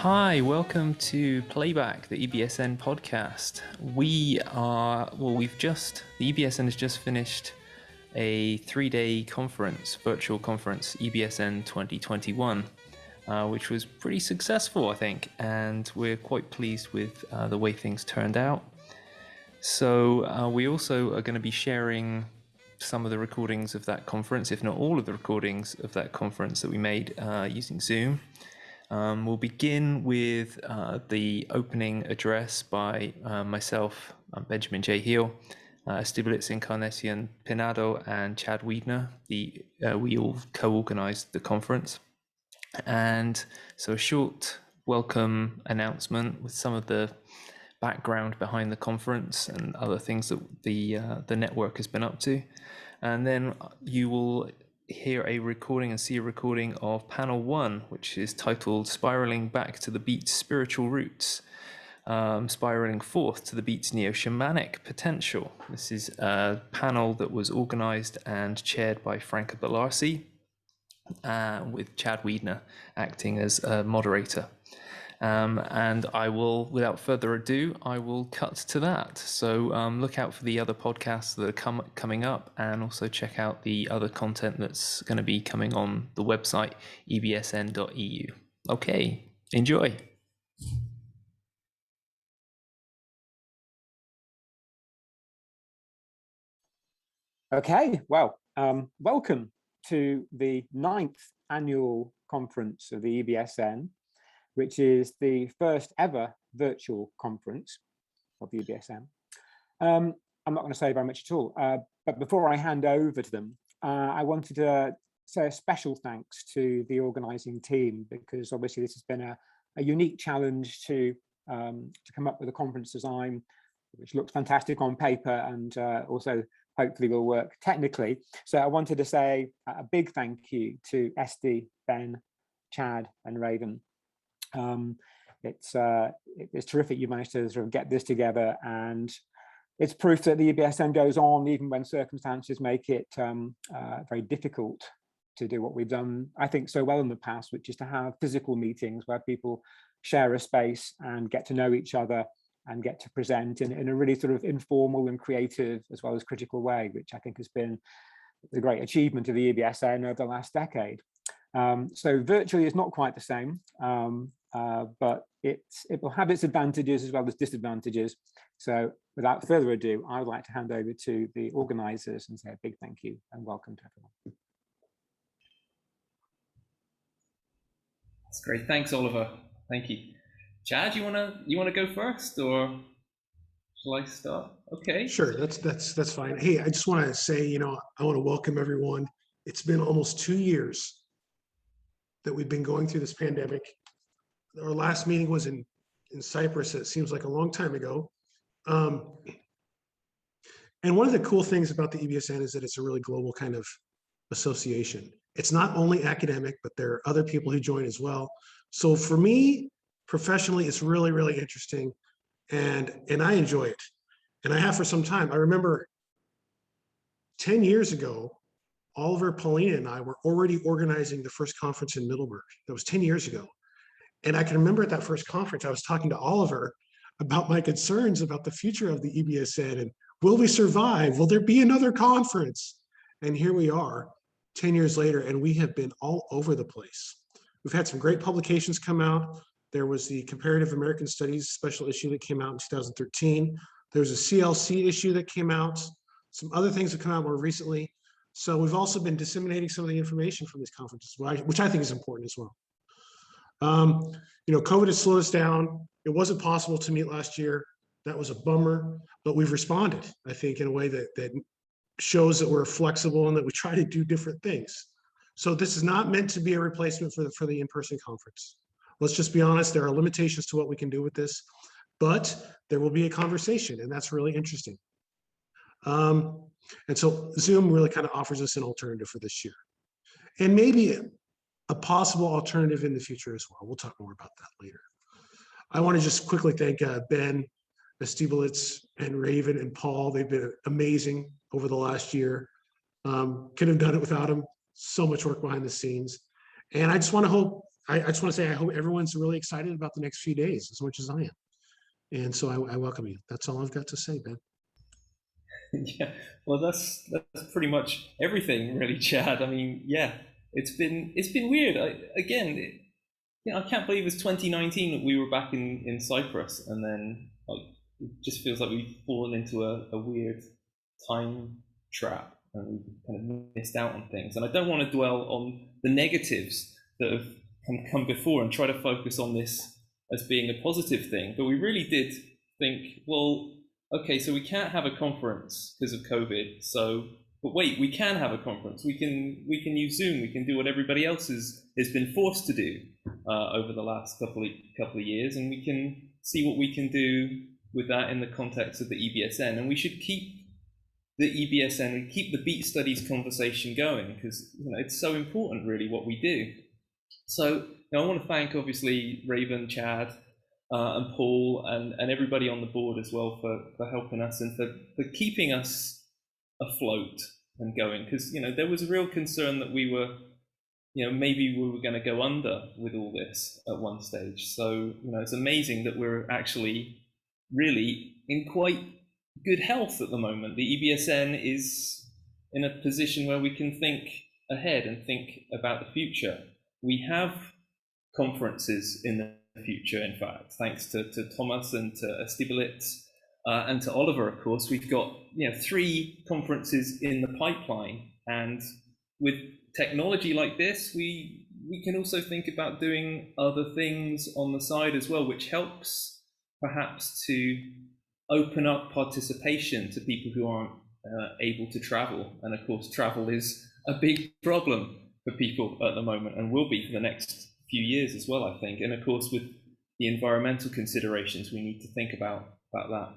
Hi, welcome to Playback, the EBSN podcast. The EBSN has just finished a 3-day conference, virtual conference, EBSN 2021, which was pretty successful, I think, and we're quite pleased with the way things turned out. So we also are going to be sharing some of the recordings of that conference, if not all of the recordings of that conference that we made using Zoom. We'll begin with the opening address by myself, Benjamin J. Hill, Estíbaliz Encarnación-Pinedo, and Chad Weidner. We all co-organized the conference. And so a short welcome announcement with some of the background behind the conference and other things that the network has been up to. And then you will hear a recording and see a recording of panel 1, which is titled Spiraling Back to the Beat's Spiritual Roots, Spiraling Forth to the Beat's Neo-Shamanic Potential. This is a panel that was organized and chaired by Franca Bellarsi, with Chad Weidner acting as a moderator. And I will, without further ado, I will cut to that. So look out for the other podcasts that are coming up, and also check out the other content that's going to be coming on the website, ebsn.eu. Okay, enjoy. Okay, well, welcome to the 9th annual conference of the EBSN, which is the first ever virtual conference of the EBSN. I'm not going to say very much at all, but before I hand over to them, I wanted to say a special thanks to the organising team, because obviously this has been a unique challenge to come up with a conference design which looks fantastic on paper and also hopefully will work technically. So I wanted to say a big thank you to Esty, Ben, Chad and Raven. It's terrific you managed to sort of get this together, and it's proof that the EBSN goes on even when circumstances make it very difficult to do what we've done, I think, so well in the past, which is to have physical meetings where people share a space and get to know each other and get to present in a really sort of informal and creative as well as critical way, which I think has been the great achievement of the EBSN over the last decade. So virtually is not quite the same, but it will have its advantages as well as disadvantages. So without further ado, I would like to hand over to the organisers and say a big thank you and welcome to everyone. That's great. Thanks, Oliver. Thank you. Chad, you wanna go first, or shall I start? Okay. Sure, that's fine. Hey, I just want to say, I want to welcome everyone. It's been almost 2 years that we've been going through this pandemic. Our last meeting was in Cyprus. It seems like a long time ago. And one of the cool things about the EBSN is that it's a really global kind of association. It's not only academic, but there are other people who join as well. So for me, professionally, it's really, really interesting, and I enjoy it. And I have for some time. I remember 10 years ago, Oliver, Paulina, and I were already organizing the first conference in Middleburg. That was 10 years ago. And I can remember at that first conference, I was talking to Oliver about my concerns about the future of the EBSN and will we survive? Will there be another conference? And here we are 10 years later, and we have been all over the place. We've had some great publications come out. There was the Comparative American Studies special issue that came out in 2013. There was a CLC issue that came out. Some other things have come out more recently. So we've also been disseminating some of the information from these conferences, which I think is important as well. COVID has slowed us down. It wasn't possible to meet last year. That was a bummer, but we've responded, I think, in a way that shows that we're flexible and that we try to do different things. So this is not meant to be a replacement for the in-person conference. Let's just be honest, there are limitations to what we can do with this, but there will be a conversation, and that's really interesting. And so Zoom really kind of offers us an alternative for this year, and maybe a possible alternative in the future as well. We'll talk more about that later. I want to just quickly thank Ben, Estíbaliz, and Raven, and Paul. They've been amazing over the last year. Couldn't have done it without them. So much work behind the scenes. And I just want to I just want to say I hope everyone's really excited about the next few days as much as I am. And so I welcome you. That's all I've got to say, Ben. Yeah, well, that's pretty much everything, really, Chad. I mean, yeah, it's been weird. I can't believe it's 2019 that we were back in Cyprus, and then like it just feels like we've fallen into a weird time trap, and we've kind of missed out on things. And I don't want to dwell on the negatives that have come before and try to focus on this as being a positive thing, but we really did think, well, okay, so we can't have a conference because of COVID. But wait, we can have a conference. We can use Zoom. We can do what everybody else has been forced to do over the last couple of years, and we can see what we can do with that in the context of the EBSN. And we should keep the EBSN and keep the beat studies conversation going, because it's so important, really, what we do. So I want to thank, obviously, Raven, Chad, and Paul, and everybody on the board as well for helping us and for keeping us afloat and going, because there was a real concern that we were maybe we were going to go under with all this at one stage. So it's amazing that we're actually really in quite good health at the moment. The EBSN is in a position where we can think ahead and think about the future. We have conferences in the future, in fact, thanks to Thomas and to Estíbaliz and to Ohilver, of course. We've got 3 conferences in the pipeline, and with technology like this, we can also think about doing other things on the side as well, which helps perhaps to open up participation to people who aren't able to travel. And of course, travel is a big problem for people at the moment, and will be for the next few years as well, I think. And of course, with the environmental considerations, we need to think about that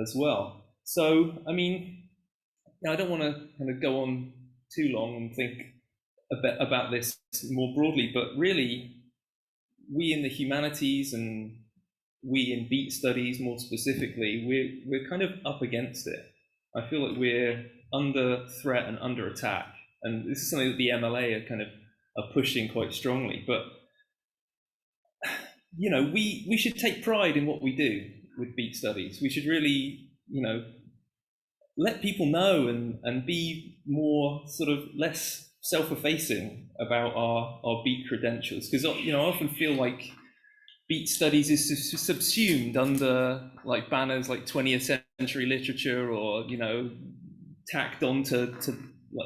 as well. So, I mean, I don't want to kind of go on too long and think a bit about this more broadly, but really, we in the humanities and we in beat studies more specifically, we're kind of up against it. I feel like we're under threat and under attack, and this is something that the MLA are pushing quite strongly. But we should take pride in what we do with beat studies. We should really let people know and be more sort of less self-effacing about our beat credentials, because I often feel like beat studies is subsumed under like banners like 20th century literature, or tacked on to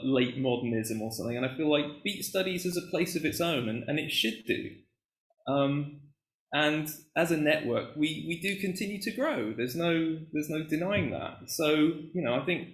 late modernism or something. And I feel like beat studies is a place of its own, and it should do. And as a network, we do continue to grow. There's no denying that. So I think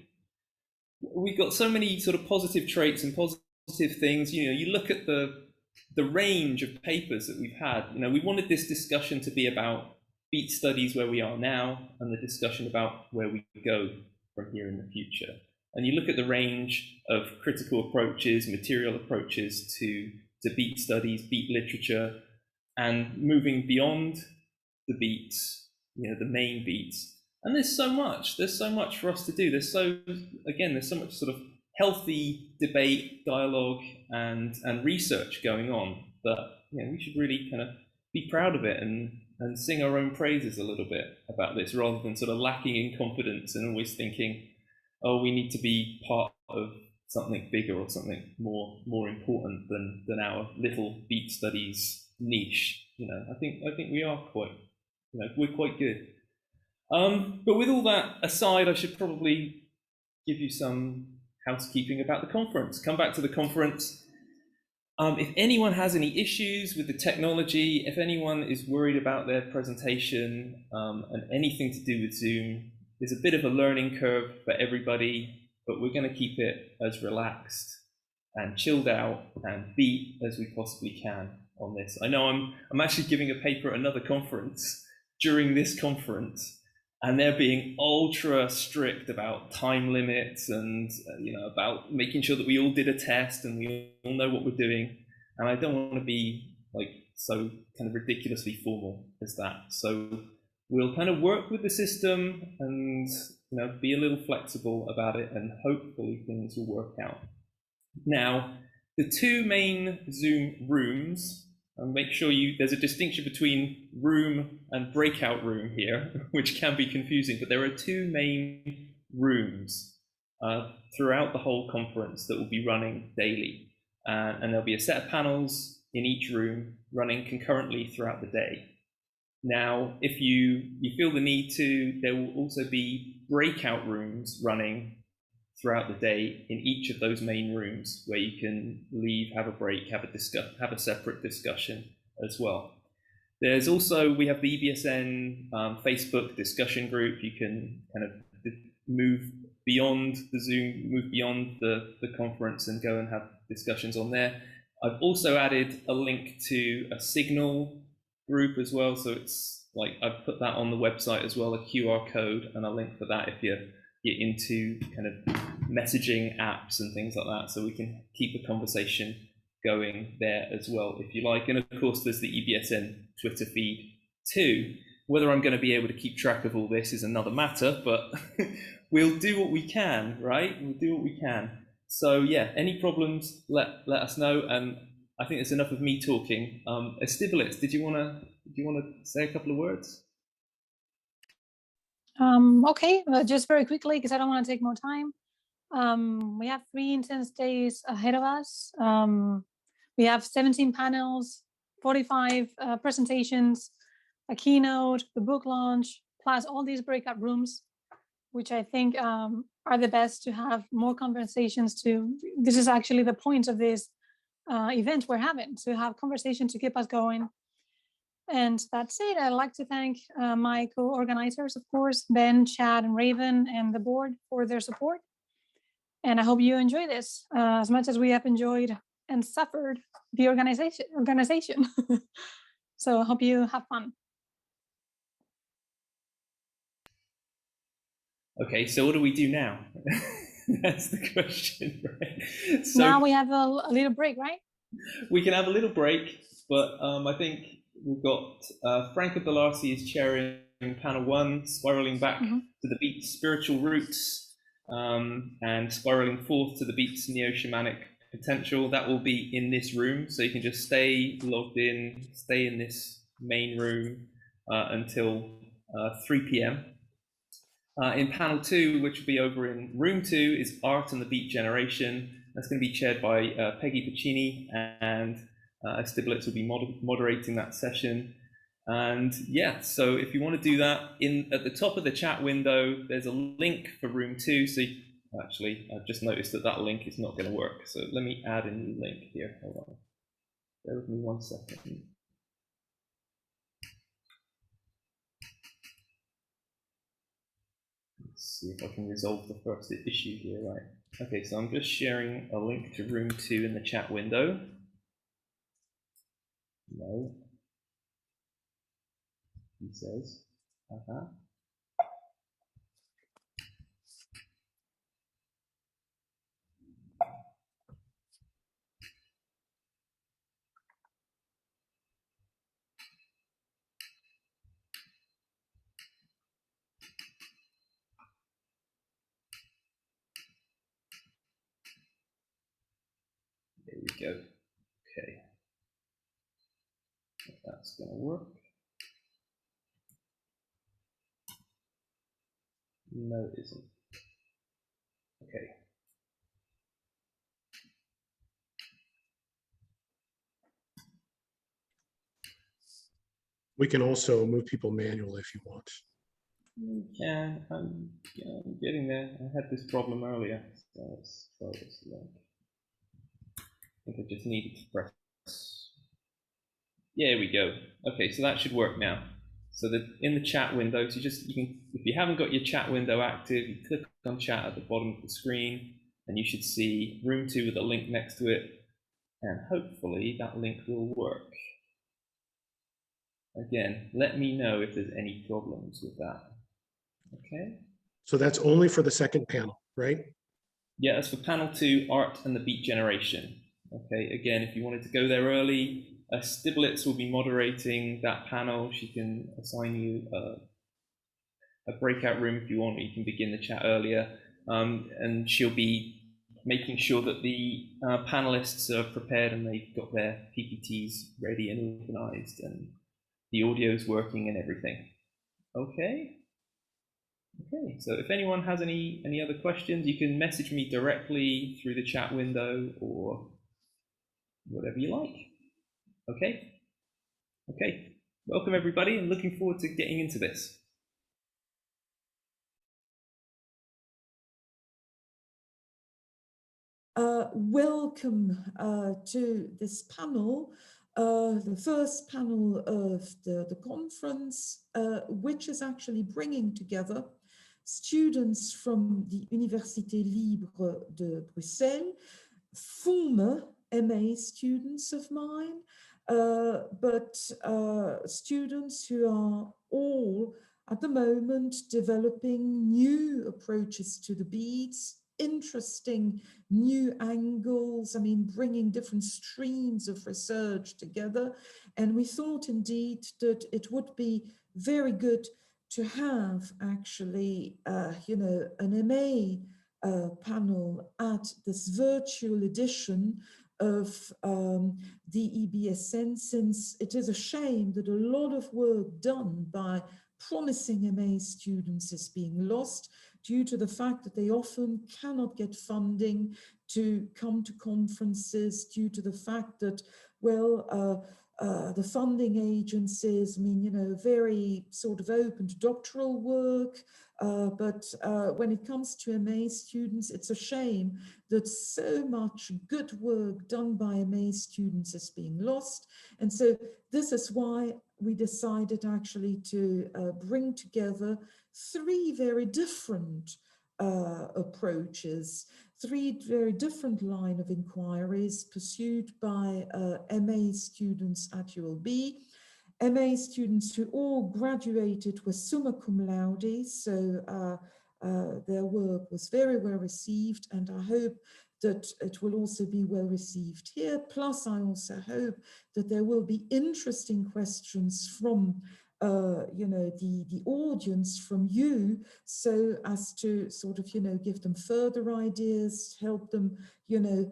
we've got so many sort of positive traits and positive things. You look at the range of papers that we've had. We wanted this discussion to be about beat studies where we are now, and the discussion about where we go from here in the future. And you look at the range of critical approaches, material approaches to beat studies, beat literature, and moving beyond the beats, the main beats. And there's so much for us to do. There's so much sort of healthy debate, dialogue, and research going on that we should really kind of be proud of it and sing our own praises a little bit about this, rather than sort of lacking in confidence and always thinking, oh, we need to be part of something bigger or something more important than our little beat studies niche. I think we are quite, we're quite good. But with all that aside, I should probably give you some housekeeping about the conference. Come back to the conference. If anyone has any issues with the technology, if anyone is worried about their presentation and anything to do with Zoom, there's a bit of a learning curve for everybody, but we're going to keep it as relaxed and chilled out and beat as we possibly can on this. I know I'm actually giving a paper at another conference during this conference, and they're being ultra strict about time limits and about making sure that we all did a test and we all know what we're doing. And I don't want to be like so kind of ridiculously formal as that. So we'll kind of work with the system and be a little flexible about it, and hopefully things will work out. Now, the 2 main Zoom rooms And make sure there's a distinction between room and breakout room here, which can be confusing, but there are two main rooms throughout the whole conference that will be running daily. And there'll be a set of panels in each room running concurrently throughout the day. Now, if you feel the need to, there will also be breakout rooms running throughout the day in each of those main rooms where you can leave, have a break, have a separate discussion as well. There's also, we have the EBSN Facebook discussion group. You can kind of move beyond the Zoom, move beyond the conference and go and have discussions on there. I've also added a link to a Signal group as well. So it's like, I've put that on the website as well, a QR code and a link for that if you're into kind of messaging apps and things like that, so we can keep the conversation going there as well if you like. And of course there's the EBSN Twitter feed too. Whether I'm going to be able to keep track of all this is another matter, but we'll do what we can, right? We'll do what we can. So yeah, any problems, let us know. And I think it's enough of me talking. Estíbaliz, did you want to say a couple of words? Okay, just very quickly, because I don't want to take more time. We have 3 intense days ahead of us. We have 17 panels, 45 presentations, a keynote, the book launch, plus all these breakout rooms, which I think are the best to have more conversations to. This is actually the point of this event we're having, to have conversation to keep us going. And that's it. I'd like to thank my co-organizers, of course, Ben, Chad, and Raven, and the board for their support. And I hope you enjoy this as much as we have enjoyed and suffered the organization. So I hope you have fun. Okay, so what do we do now? That's the question, right? So now we have a little break, right? We can have a little break, but I think we've got Franca Bellarsi is chairing panel 1, spiraling back to the beat's spiritual roots, and spiraling forth to the beat's neo-shamanic potential. That will be in this room, so you can just stay logged in, stay in this main room until 3 p.m. In panel 2, which will be over in room 2, is Art and the Beat Generation. That's going to be chaired by Peggy Piccini, and Estíbaliz will be moderating that session. And yeah, so if you want to do that, at the top of the chat window, there's a link for room 2. So actually, I've just noticed that link is not going to work. So let me add a new link here. Hold on. Bear with me 1 second. Let's see if I can resolve the first issue here, right? Okay, so I'm just sharing a link to room 2 in the chat window. No. He says, There we go. Okay. If that's going to work. No, it isn't. Okay. We can also move people manually if you want. Yeah, I'm getting there. I had this problem earlier. So let's try this link. I think I just needed to press. There we go. Okay, so that should work now. So that in the chat window, so you can, if you haven't got your chat window active, you click on chat at the bottom of the screen, and you should see room 2 with a link next to it, and hopefully that link will work. Again, let me know if there's any problems with that. Okay. So that's only for the second panel, right? Yeah, that's for panel 2, Art and the Beat Generation. Okay, again, if you wanted to go there early, Estíbaliz will be moderating that panel. She can assign you a breakout room if you want, or you can begin the chat earlier. And she'll be making sure that the panelists are prepared and they've got their PPTs ready and organized and the audio's working and everything. Okay. Okay, so if anyone has any other questions, you can message me directly through the chat window or whatever you like. Okay. Okay. Welcome everybody, and looking forward to getting into this. Welcome to this panel, the first panel of the conference, which is actually bringing together students from the Université Libre de Bruxelles, former MA students of mine, but students who are all at the moment developing new approaches to the beats, interesting new angles, I mean, bringing different streams of research together. And we thought indeed that it would be very good to have actually, you know, an MA panel at this virtual edition of the EBSN, since it is a shame that a lot of work done by promising MA students is being lost due to the fact that they often cannot get funding to come to conferences, due to the fact that, well, the funding agencies, I mean, you know, very sort of open to doctoral work, but when it comes to MA students, it's a shame that so much good work done by MA students is being lost. And so this is why we decided actually to bring together three very different approaches, three very different line of inquiries pursued by MA students at ULB, MA students who all graduated with summa cum laude, so their work was very well received, and I hope that it will also be well received here. Plus, I also hope that there will be interesting questions from you know, the audience, from you, so as to sort of, you know, give them further ideas, help them, you know,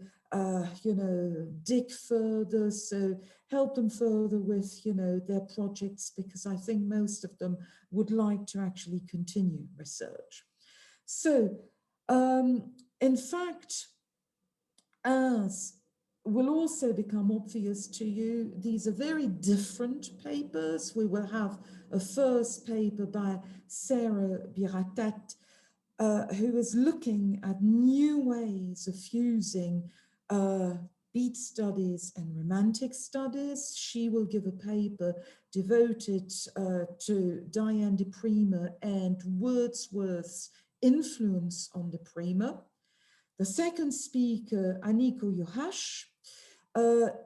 dig further, so help them further with, you know, their projects, because I think most of them would like to actually continue research. So, in fact, as will also become obvious to you, these are very different papers. We will have a first paper by Sarah Biratate, who is looking at new ways of fusing beat studies and romantic studies. She will give a paper devoted to Diane de Prima and Wordsworth's influence on the Prima. The second speaker, Anikó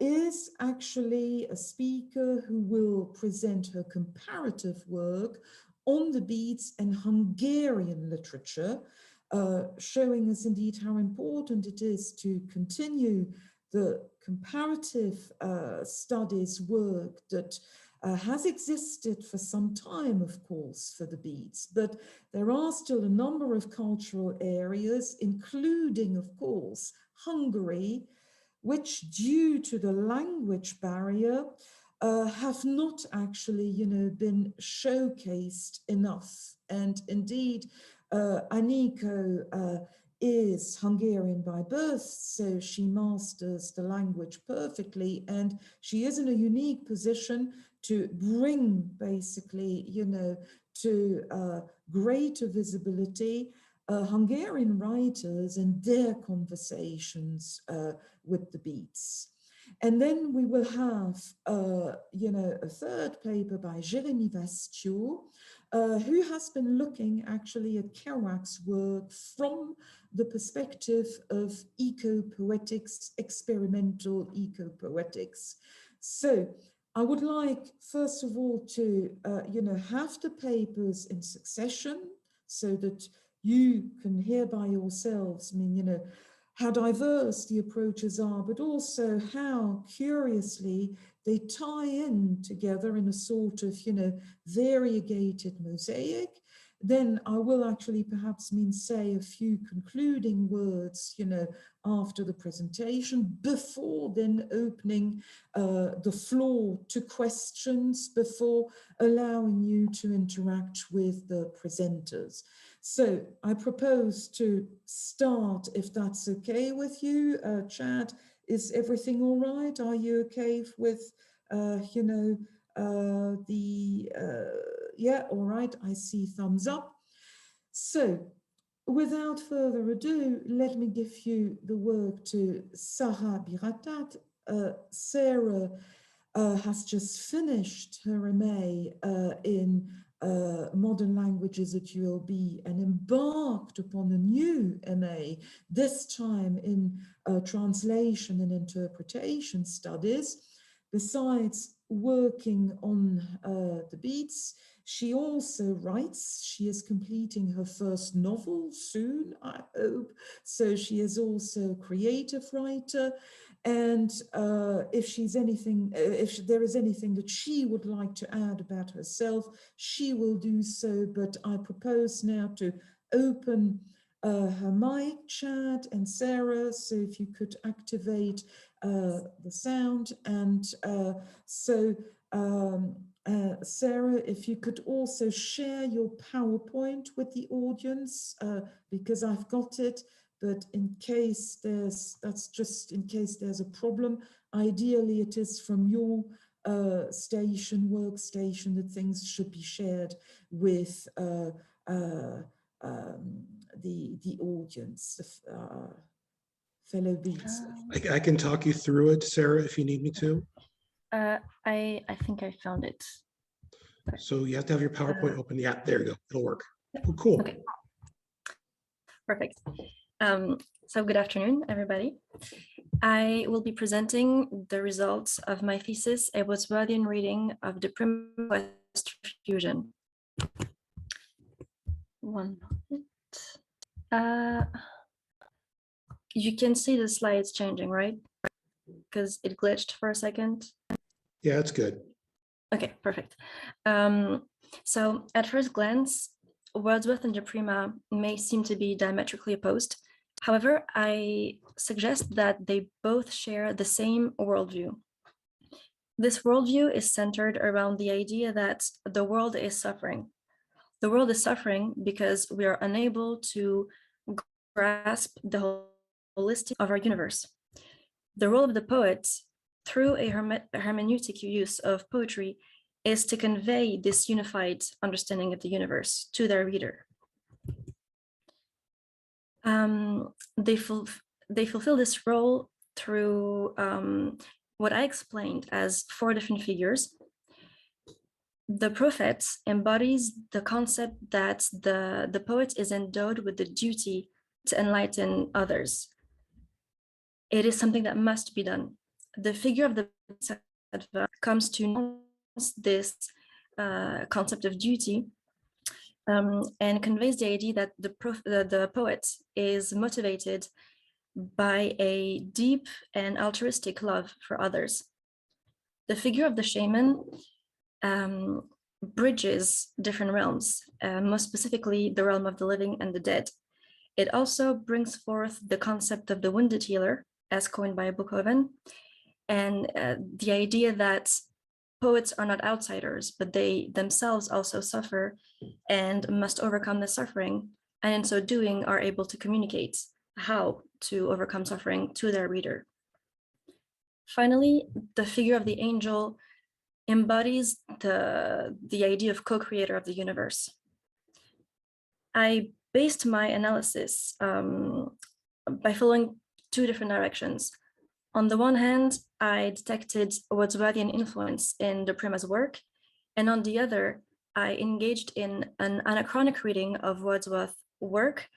is actually a speaker who will present her comparative work on the beats and Hungarian literature, showing us indeed how important it is to continue the comparative studies work that has existed for some time, of course, for the beats, but there are still a number of cultural areas, including, of course, Hungary, which, due to the language barrier, have not actually, you know, been showcased enough. And indeed, Anikó is Hungarian by birth, so she masters the language perfectly, and she is in a unique position to bring basically, you know, to greater visibility Hungarian writers and their conversations with the beats. And then we will have, you know, a third paper by Jérémy Wastiaux, who has been looking actually at Kerouac's work from the perspective of ecopoetics, experimental ecopoetics. So I would like, first of all, to, you know, have the papers in succession so that you can hear by yourselves, I mean, you know, how diverse the approaches are, but also how curiously they tie in together in a sort of, you know, variegated mosaic. then I will actually perhaps say a few concluding words, after the presentation, before then opening the floor to questions, before allowing you to interact with the presenters. So I propose to start, if that's okay with you. Chad, is everything all right? Are you okay with, yeah, all right, I see thumbs up. So without further ado, let me give you the word to Sarah Biratate. Sarah has just finished her MA in modern languages at ULB and embarked upon a new MA, this time in translation and interpretation studies. Besides working on the beats, she also writes. She is completing her first novel soon, I hope. So she is also a creative writer. And if there is anything that she would like to add about herself, she will do so. But I propose now to open her mic, Chad and Sarah. So if you could activate the sound. And Sarah, if you could also share your PowerPoint with the audience, because I've got it. But in case that's just in case there's a problem, ideally it is from your workstation, that things should be shared with the audience, fellow beats. I can talk you through it, Sarah, if you need me to. I think I found it. So you have to have your PowerPoint open. Yeah, there you go. It'll work. Oh, cool. Okay. Perfect. So good afternoon, everybody. I will be presenting the results of my thesis, a Wordsworthian reading of the Prima Interfusion. One moment. You can see the slides changing, right? Because it glitched for a second. Yeah, it's good. Okay, perfect. So at first glance, Wordsworth and the Prima may seem to be diametrically opposed. However, I suggest that they both share the same worldview. This worldview is centered around the idea that the world is suffering. The world is suffering because we are unable to grasp the holistic of our universe. The role of the poet, through a hermeneutic use of poetry, is to convey this unified understanding of the universe to their reader. They fulfill this role through what I explained as 4 different figures. The prophet embodies the concept that the poet is endowed with the duty to enlighten others. It is something that must be done. The figure of the comes to know this concept of duty and conveys the idea that the poet is motivated by a deep and altruistic love for others. The figure of the shaman bridges different realms, most specifically the realm of the living and the dead. It also brings forth the concept of the wounded healer, as coined by Bookhoven, and the idea that poets are not outsiders, but they themselves also suffer and must overcome the suffering, and in so doing are able to communicate how to overcome suffering to their reader. Finally, the figure of the angel embodies the idea of co-creator of the universe. I based my analysis by following 2 different directions. On the one hand, I detected Wordsworthian influence in the Prima's work, and on the other, I engaged in an anachronic reading of Wordsworth's work,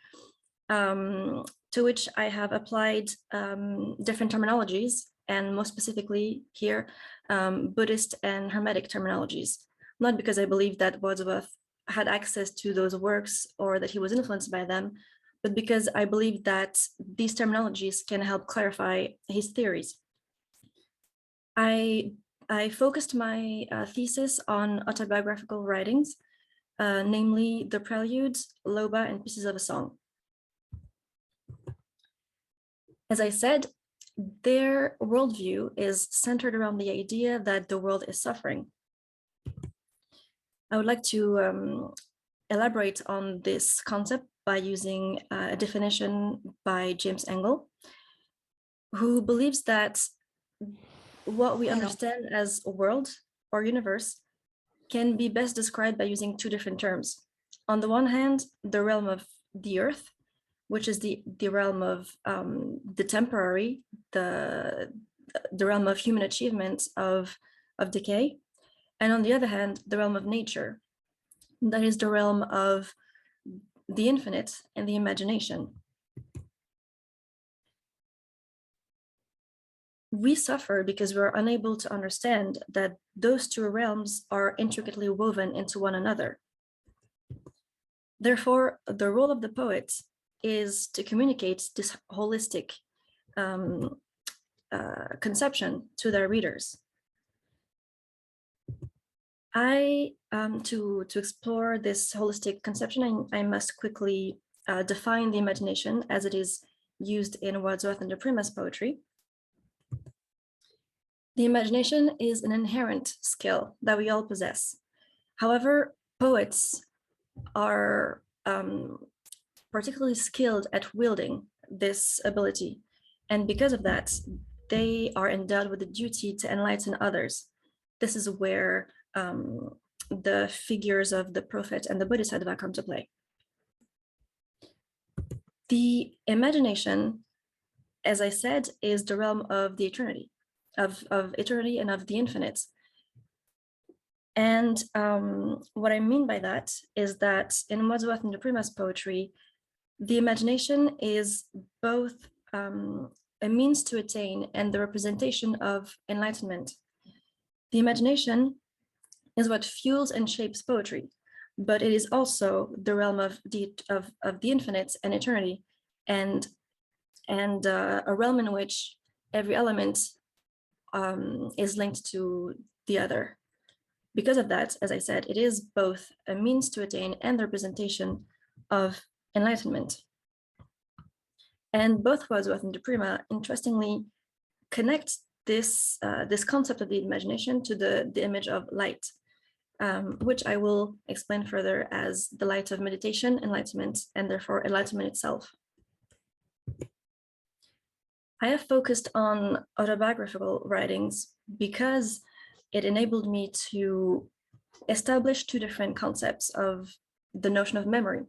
to which I have applied different terminologies, and most specifically here, Buddhist and Hermetic terminologies, not because I believe that Wordsworth had access to those works or that he was influenced by them, but because I believe that these terminologies can help clarify his theories. I focused my thesis on autobiographical writings, namely the preludes, loba, and pieces of a song. As I said, their worldview is centered around the idea that the world is suffering. I would like to elaborate on this concept by using a definition by James Engel, who believes that what we understand as a world or universe can be best described by using two different terms. On the one hand, the realm of the earth, which is the realm of the temporary, the realm of human achievement of decay. And on the other hand, the realm of nature, that is the realm of the infinite and the imagination. We suffer because we're unable to understand that those two realms are intricately woven into one another. Therefore, the role of the poet is to communicate this holistic conception to their readers. To explore this holistic conception, I must quickly define the imagination as it is used in Wordsworth and Prima's poetry. The imagination is an inherent skill that we all possess. However, poets are particularly skilled at wielding this ability. And because of that, they are endowed with the duty to enlighten others. This is where the figures of the prophet and the Bodhisattva come to play. The imagination, as I said, is the realm of the eternity, of eternity and of the infinite. And what I mean by that is that in Wordsworth and Prima's poetry, the imagination is both a means to attain and the representation of enlightenment. The imagination is what fuels and shapes poetry, but it is also the realm of the infinite and eternity, and a realm in which every element is linked to the other. Because of that, as I said, it is both a means to attain and the representation of enlightenment. And both Wordsworth and Prima, interestingly, connect this concept of the imagination to the image of light, which I will explain further as the light of meditation, enlightenment, and therefore enlightenment itself. I have focused on autobiographical writings because it enabled me to establish two different concepts of the notion of memory.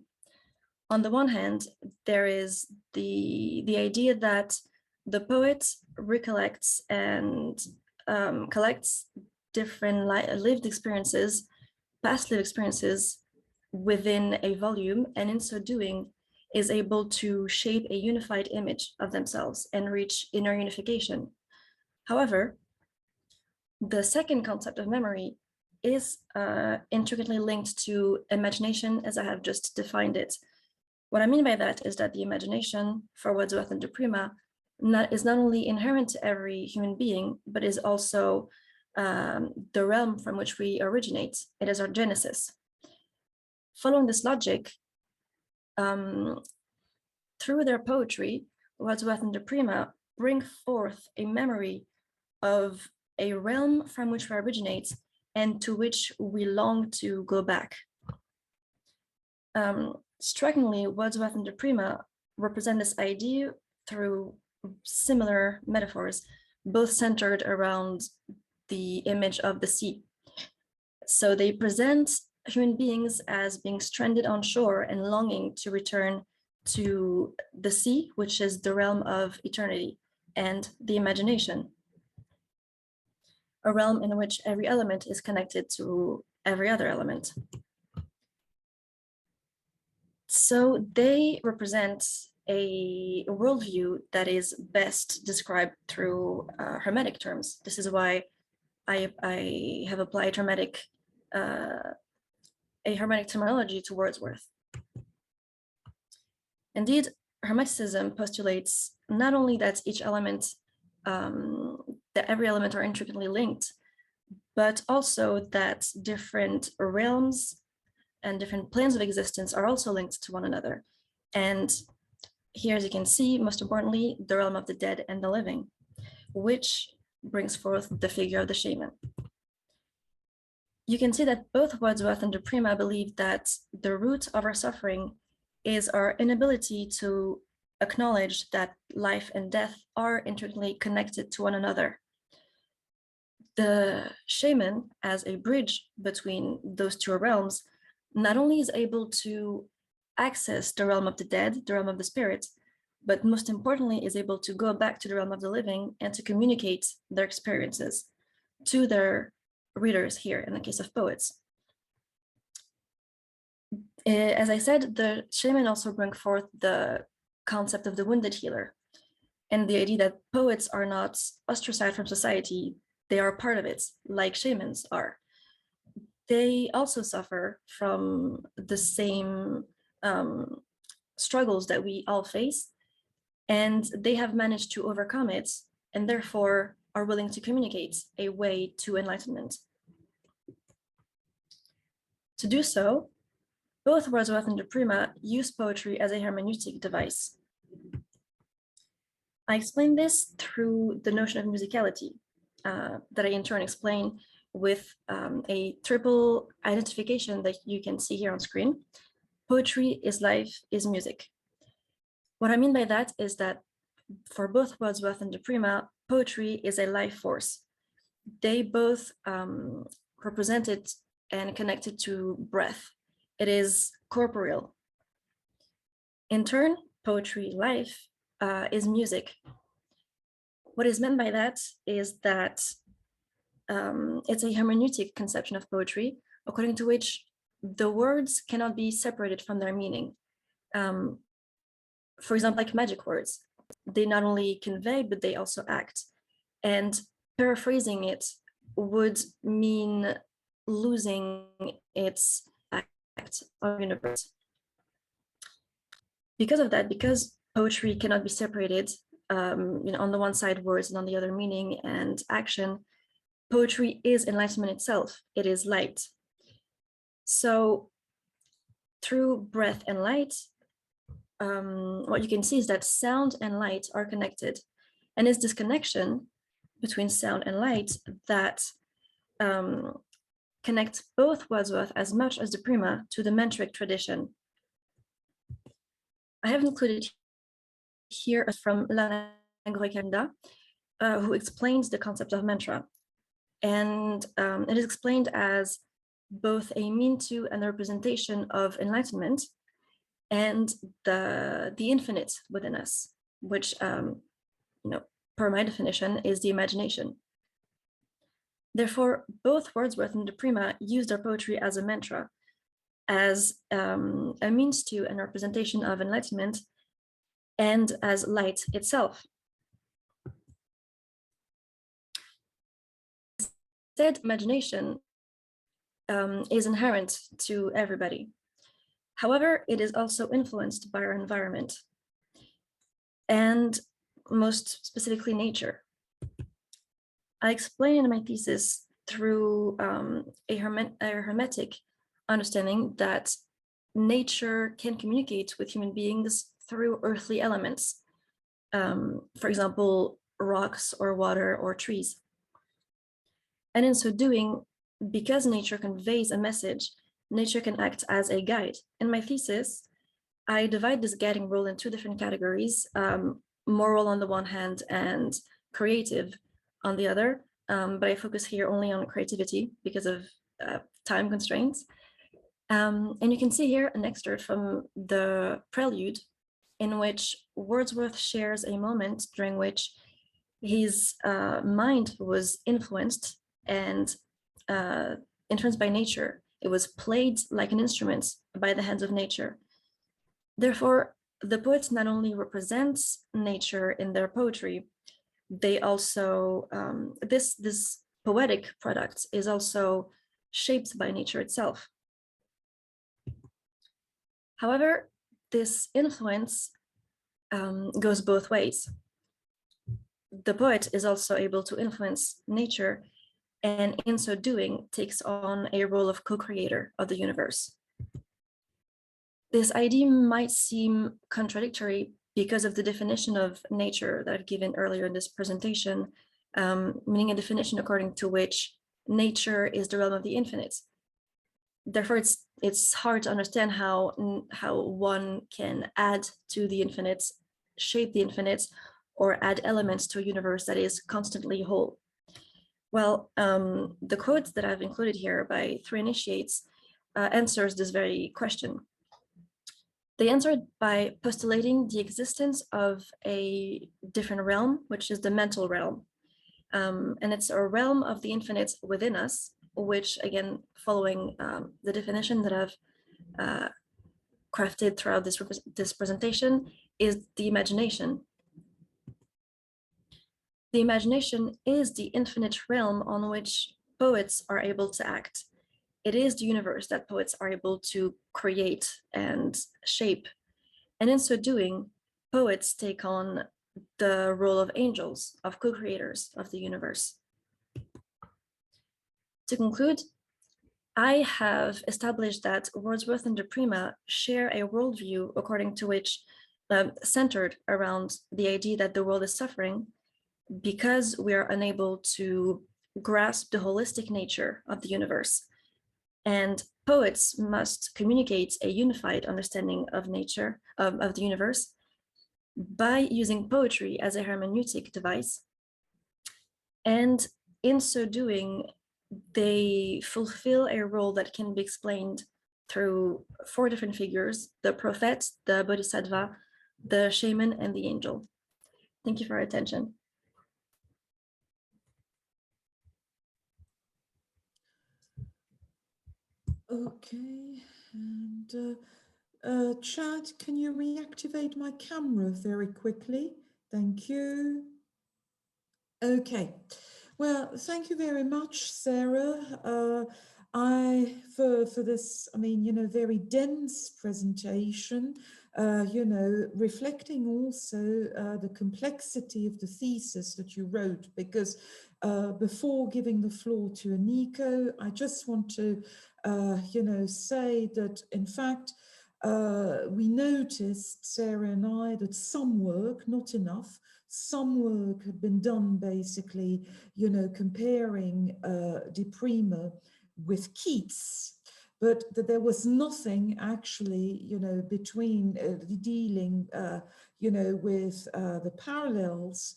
On the one hand, there is the idea that the poet recollects and collects different lived experiences, past lived experiences within a volume, and in so doing is able to shape a unified image of themselves and reach inner unification. However, the second concept of memory is intricately linked to imagination, as I have just defined it. What I mean by that is that the imagination for Wordsworth and Prima is not only inherent to every human being, but is also the realm from which we originate. It is our genesis. Following this logic, through their poetry, Wordsworth and Prima bring forth a memory of a realm from which we originate and to which we long to go back. Strikingly, Wordsworth and Prima represent this idea through similar metaphors, both centered around the image of the sea. So they present human beings as being stranded on shore and longing to return to the sea, which is the realm of eternity and the imagination, a realm in which every element is connected to every other element. So they represent a worldview that is best described through Hermetic terms. This is why I have applied a Hermetic terminology to Wordsworth. Indeed, Hermeticism postulates not only that each element, that every element are intricately linked, but also that different realms and different planes of existence are also linked to one another. And here, as you can see, most importantly, the realm of the dead and the living, which brings forth the figure of the shaman. You can see that both Wordsworth and Prima believe that the root of our suffering is our inability to acknowledge that life and death are intricately connected to one another. The shaman, as a bridge between those two realms, not only is able to access the realm of the dead, the realm of the spirit, but most importantly is able to go back to the realm of the living and to communicate their experiences to their readers here in the case of poets. As I said, the shaman also bring forth the concept of the wounded healer and the idea that poets are not ostracized from society, they are part of it, like shamans are. They also suffer from the same struggles that we all face, and they have managed to overcome it and therefore are willing to communicate a way to enlightenment. To do so, both Wordsworth and Prima use poetry as a hermeneutic device. I explain this through the notion of musicality that I in turn explain with a triple identification that you can see here on screen. Poetry is life, is music. What I mean by that is that for both Wordsworth and Prima, poetry is a life force. They both represent it and connect it to breath. It is corporeal. In turn, poetry, life, is music. What is meant by that is that it's a hermeneutic conception of poetry, according to which the words cannot be separated from their meaning. For example, like magic words, they not only convey, but they also act. And paraphrasing it would mean losing its act of universe. Because of that, because poetry cannot be separated, on the one side words and on the other meaning and action, poetry is enlightenment itself. It is light. So through breath and light, what you can see is that sound and light are connected. And it's this connection between sound and light that connects both Wordsworth as much as Prima to the mantric tradition. I have included here from Langue, who explains the concept of mantra. And it is explained as both a mean to and a representation of enlightenment and the infinite within us, which, per my definition, is the imagination. Therefore, both Wordsworth and Prima use their poetry as a mantra, as a means to and representation of enlightenment, and as light itself. Said imagination is inherent to everybody. However, it is also influenced by our environment, and most specifically nature. I explain in my thesis through a hermetic understanding that nature can communicate with human beings through earthly elements, for example, rocks or water or trees. And in so doing, because nature conveys a message, nature can act as a guide. In my thesis, I divide this guiding role in two different categories, moral on the one hand and creative on the other, but I focus here only on creativity because of time constraints. And you can see here an excerpt from the prelude in which Wordsworth shares a moment during which his mind was influenced and influenced by nature. It was played like an instrument by the hands of nature. Therefore, the poet not only represents nature in their poetry, they also, this poetic product is also shaped by nature itself. However, this influence goes both ways. The poet is also able to influence nature, and in so doing takes on a role of co-creator of the universe. This idea might seem contradictory because of the definition of nature that I've given earlier in this presentation, meaning a definition according to which nature is the realm of the infinite. Therefore, it's hard to understand how one can add to the infinite, shape the infinite, or add elements to a universe that is constantly whole. Well, the quotes that I've included here by three initiates answers this very question. They answered by postulating the existence of a different realm, which is the mental realm. And it's a realm of the infinite within us, which, again, following the definition that I've crafted throughout this presentation, is the imagination. The imagination is the infinite realm on which poets are able to act. It is the universe that poets are able to create and shape. And in so doing, poets take on the role of angels, of co-creators of the universe. To conclude, I have established that Wordsworth and Prima share a worldview according to which, centered around the idea that the world is suffering because we are unable to grasp the holistic nature of the universe. And poets must communicate a unified understanding of nature, of the universe, by using poetry as a hermeneutic device. And in so doing, they fulfill a role that can be explained through four different figures: the prophet, the bodhisattva, the shaman, and the angel. Thank you for your attention. Okay, and Chad, can you reactivate my camera very quickly? Thank you. Okay, well, thank you very much, Sarah. For this, I mean, you know, very dense presentation, you know, reflecting also the complexity of the thesis that you wrote, because before giving the floor to Anikó, I just want to, you know, say that in fact, we noticed, Sarah and I, that some work, not enough, some work had been done basically, you know, comparing Prima with Keats, but that there was nothing actually, you know, between dealing, you know, with the parallels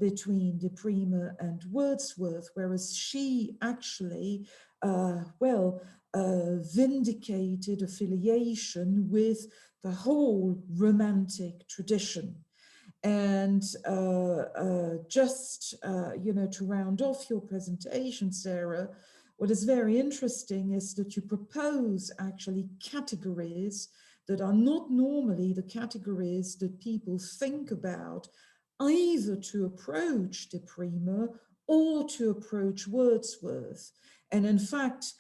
between Prima and Wordsworth, whereas she actually, vindicated affiliation with the whole romantic tradition. And just, you know, to round off your presentation, Sarah, what is very interesting is that you propose actually categories that are not normally the categories that people think about, either to approach Prima or to approach Wordsworth. And in fact,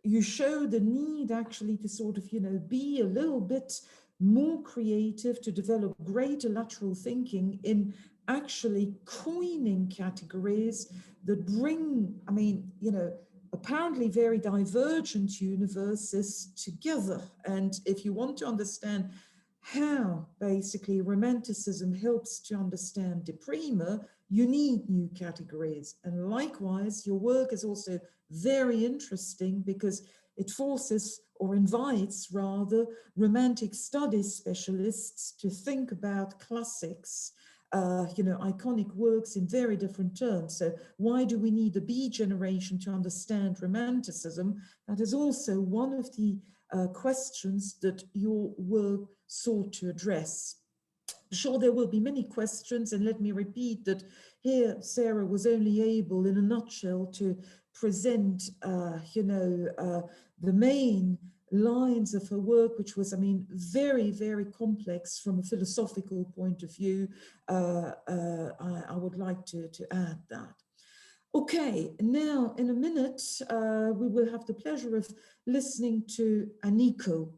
you show the need actually to sort of, you know, be a little bit more creative, to develop greater lateral thinking in actually coining categories that bring, I mean, you know, apparently very divergent universes together. And if you want to understand how basically romanticism helps to understand Prima, you need new categories. And likewise, your work is also very interesting because it forces, or invites rather, romantic studies specialists to think about classics, you know, iconic works in very different terms. So why do we need the B generation to understand romanticism? That is also one of the questions that your work sought to address. I'm sure there will be many questions, and let me repeat that here Sarah was only able in a nutshell to present, you know, the main lines of her work, which was, I mean, very, very complex from a philosophical point of view. I would like to add that. Okay, now in a minute, we will have the pleasure of listening to Anikó.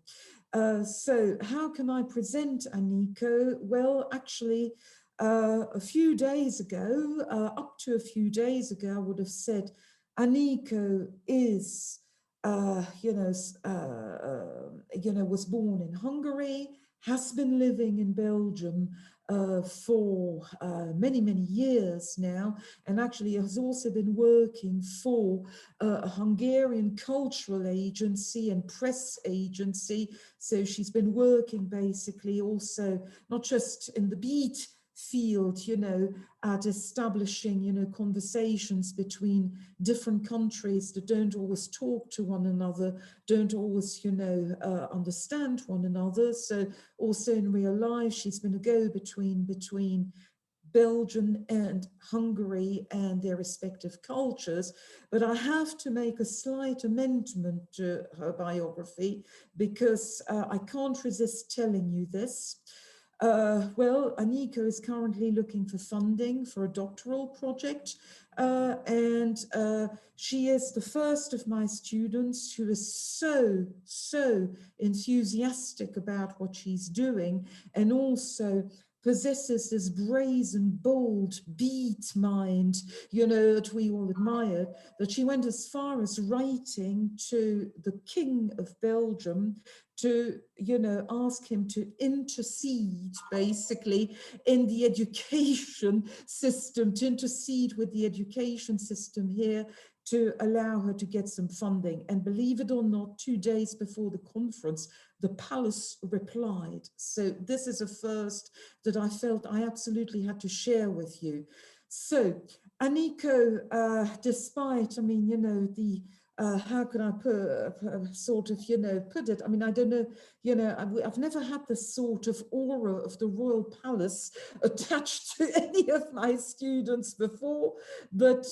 So how can I present Anikó? Well, actually, a few days ago, up to a few days ago, I would have said Anikó is was born in Hungary, has been living in Belgium for many, many years now, and actually has also been working for a Hungarian cultural agency and press agency. So she's been working basically also not just in the beat field, at establishing, conversations between different countries that don't always talk to one another, don't always, understand one another. So also in real life, she's been a go-between between Belgium and Hungary and their respective cultures. But I have to make a slight amendment to her biography because I can't resist telling you this. Well, Anikó is currently looking for funding for a doctoral project, and she is the first of my students who is so enthusiastic about what she's doing, and also possesses this brazen, bold beat mind, that we all admire, that she went as far as writing to the King of Belgium to, ask him to intercede basically in the education system, to intercede with the education system here to allow her to get some funding. And believe it or not, 2 days before the conference, the palace replied. So this is a first that I felt I absolutely had to share with you. So Anikó, despite, the how can I put it? I mean, I don't know, I've never had this sort of aura of the royal palace attached to any of my students before, but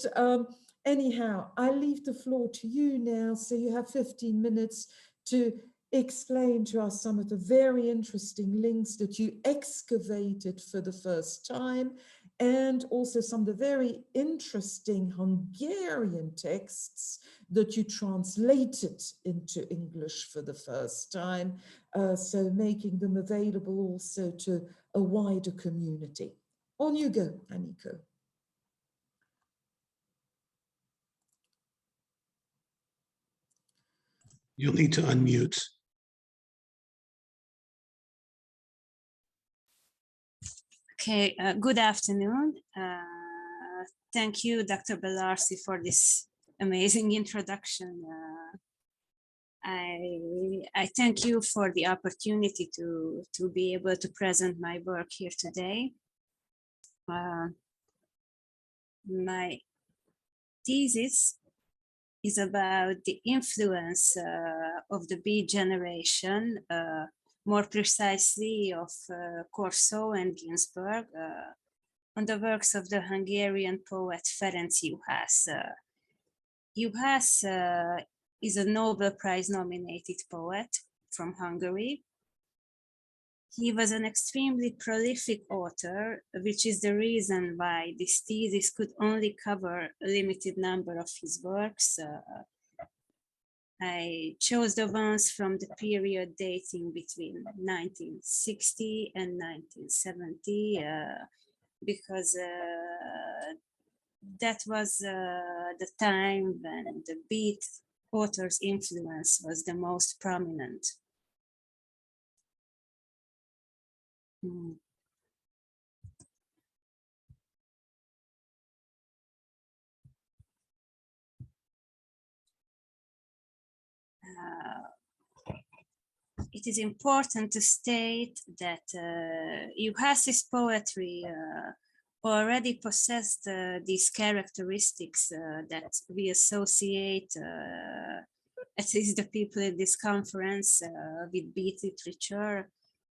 anyhow, I leave the floor to you now. So you have 15 minutes to explain to us some of the very interesting links that you excavated for the first time, and also some of the very interesting Hungarian texts that you translated into English for the first time, so making them available also to a wider community. On you go, Anikó. You'll need to unmute. Okay, good afternoon. Thank you, Dr. Bellarsi, for this amazing introduction. I thank you for the opportunity to be able to present my work here today. My thesis is about the influence of the Beat generation, more precisely of Corso and Ginsberg, on the works of the Hungarian poet Ferenc Juhász. Juhász is a Nobel Prize nominated poet from Hungary. He was an extremely prolific author, which is the reason why this thesis could only cover a limited number of his works. I chose the ones from the period dating between 1960 and 1970 because that was the time when the Beat author's influence was the most prominent. It is important to state that Juhász's poetry already possessed these characteristics that we associate, at least the people in this conference, with Beat literature,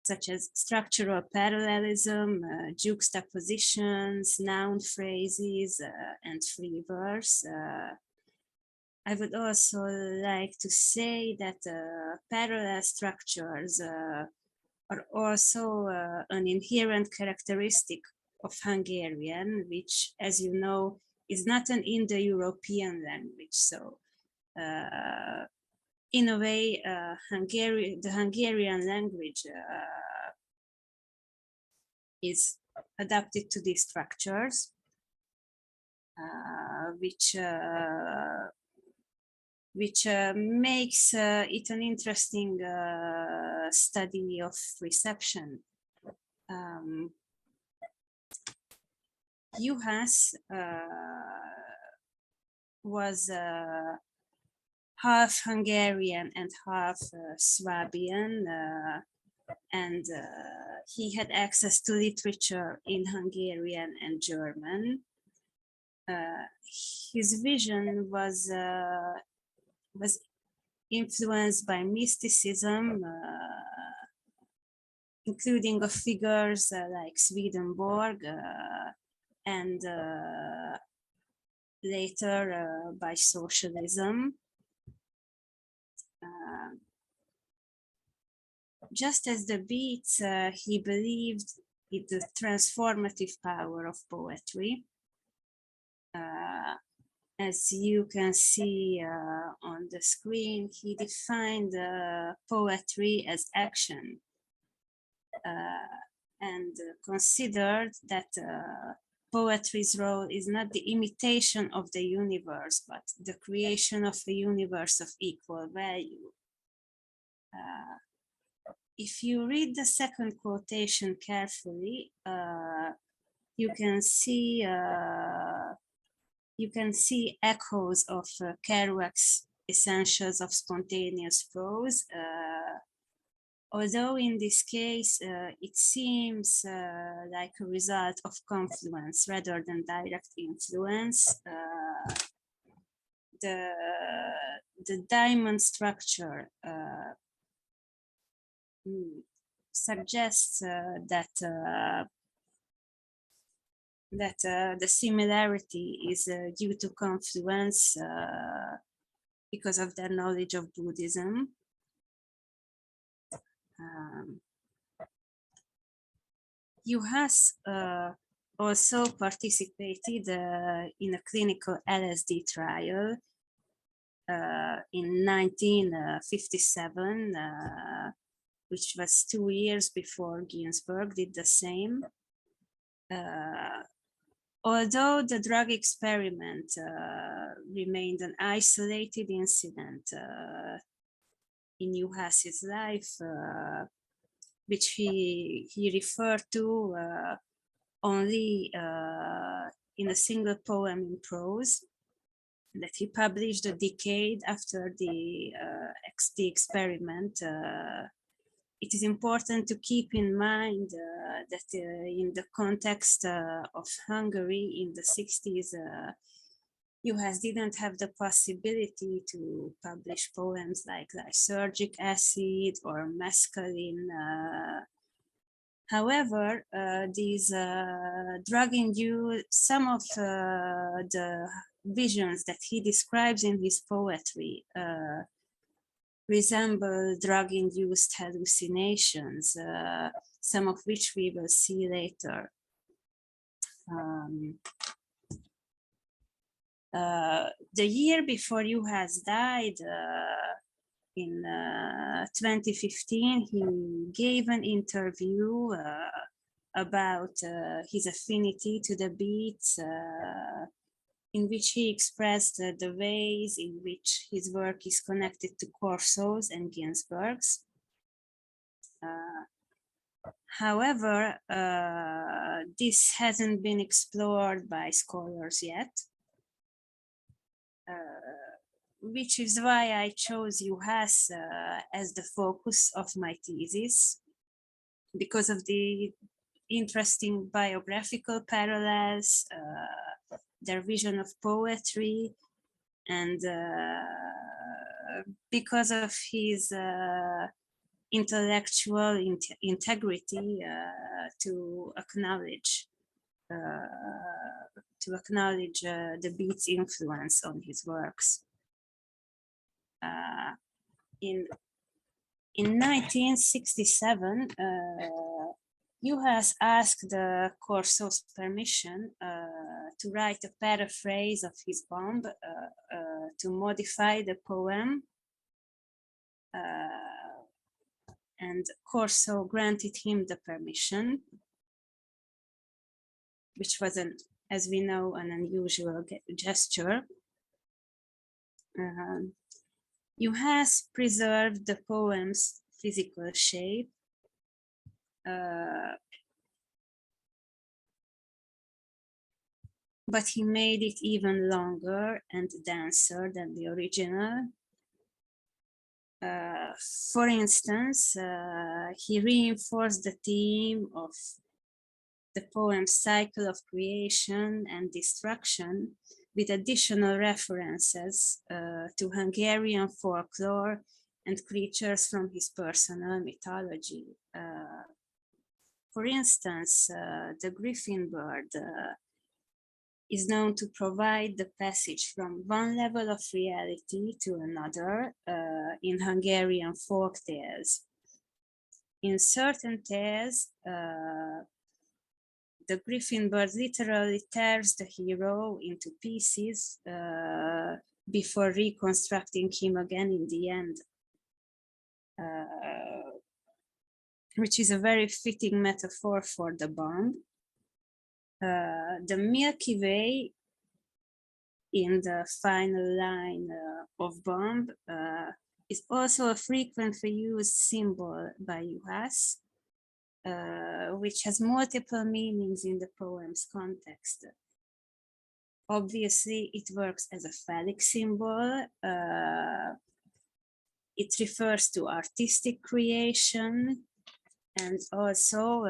such as structural parallelism, juxtapositions, noun phrases, and free verse. I would also like to say that parallel structures are also an inherent characteristic of Hungarian, which, as you know, is not an Indo-European language. So in a way, the Hungarian language is adapted to these structures, which which makes it an interesting study of reception. Juhász was half Hungarian and half Swabian, and he had access to literature in Hungarian and German. His vision was influenced by mysticism, including of figures like Swedenborg, and later by socialism. Just as the beats, he believed in the transformative power of poetry. As you can see on the screen, he defined poetry as action and considered that poetry's role is not the imitation of the universe, but the creation of a universe of equal value. If you read the second quotation carefully, you can see echoes of Kerouac's Essentials of Spontaneous Prose, although in this case it seems like a result of confluence rather than direct influence. The diamond structure suggests that the similarity is due to confluence because of their knowledge of Buddhism. Juhász also participated in a clinical LSD trial in 1957, which was 2 years before Ginsberg did the same. Although the drug experiment remained an isolated incident in Juhász's life, which he referred to only in a single poem in prose that he published a decade after the experiment. It is important to keep in mind that in the context of Hungary in the 60s, Juhász didn't have the possibility to publish poems like Lysergic Acid or Mescaline. However, these drug-induced, some of the visions that he describes in his poetry resemble drug-induced hallucinations, some of which we will see later. The year before Juhász died, in 2015, he gave an interview about his affinity to the beats, in which he expressed the ways in which his work is connected to Corso's and Ginsberg's. However, this hasn't been explored by scholars yet, which is why I chose Juhász as the focus of my thesis, because of the interesting biographical parallels, their vision of poetry, and because of his intellectual integrity to acknowledge the beat's influence on his works. In 1967, Juhász asked Corso's permission to write a paraphrase of his bomb to modify the poem, and Corso granted him the permission, which was, as we know, an unusual gesture. Juhász preserved the poem's physical shape, but he made it even longer and denser than the original. For instance, he reinforced the theme of the poem's cycle of creation and destruction with additional references to Hungarian folklore and creatures from his personal mythology. For instance, the griffin bird is known to provide the passage from one level of reality to another in Hungarian folk tales. In certain tales, the griffin bird literally tears the hero into pieces before reconstructing him again in the end, which is a very fitting metaphor for the bomb. The Milky Way in the final line of Bomb is also a frequently used symbol by Juhász, which has multiple meanings in the poem's context. Obviously, it works as a phallic symbol. It refers to artistic creation and also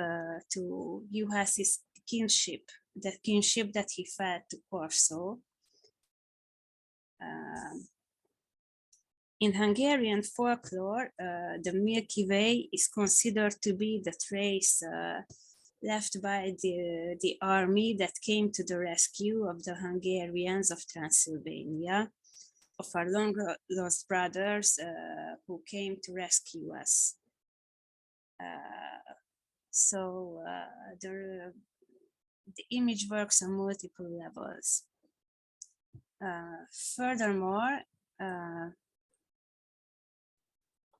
to Juhász's kinship, the kinship that he felt to Corso. In Hungarian folklore, the Milky Way is considered to be the trace left by the army that came to the rescue of the Hungarians of Transylvania, of our long lost brothers who came to rescue us. So the image works on multiple levels. Furthermore,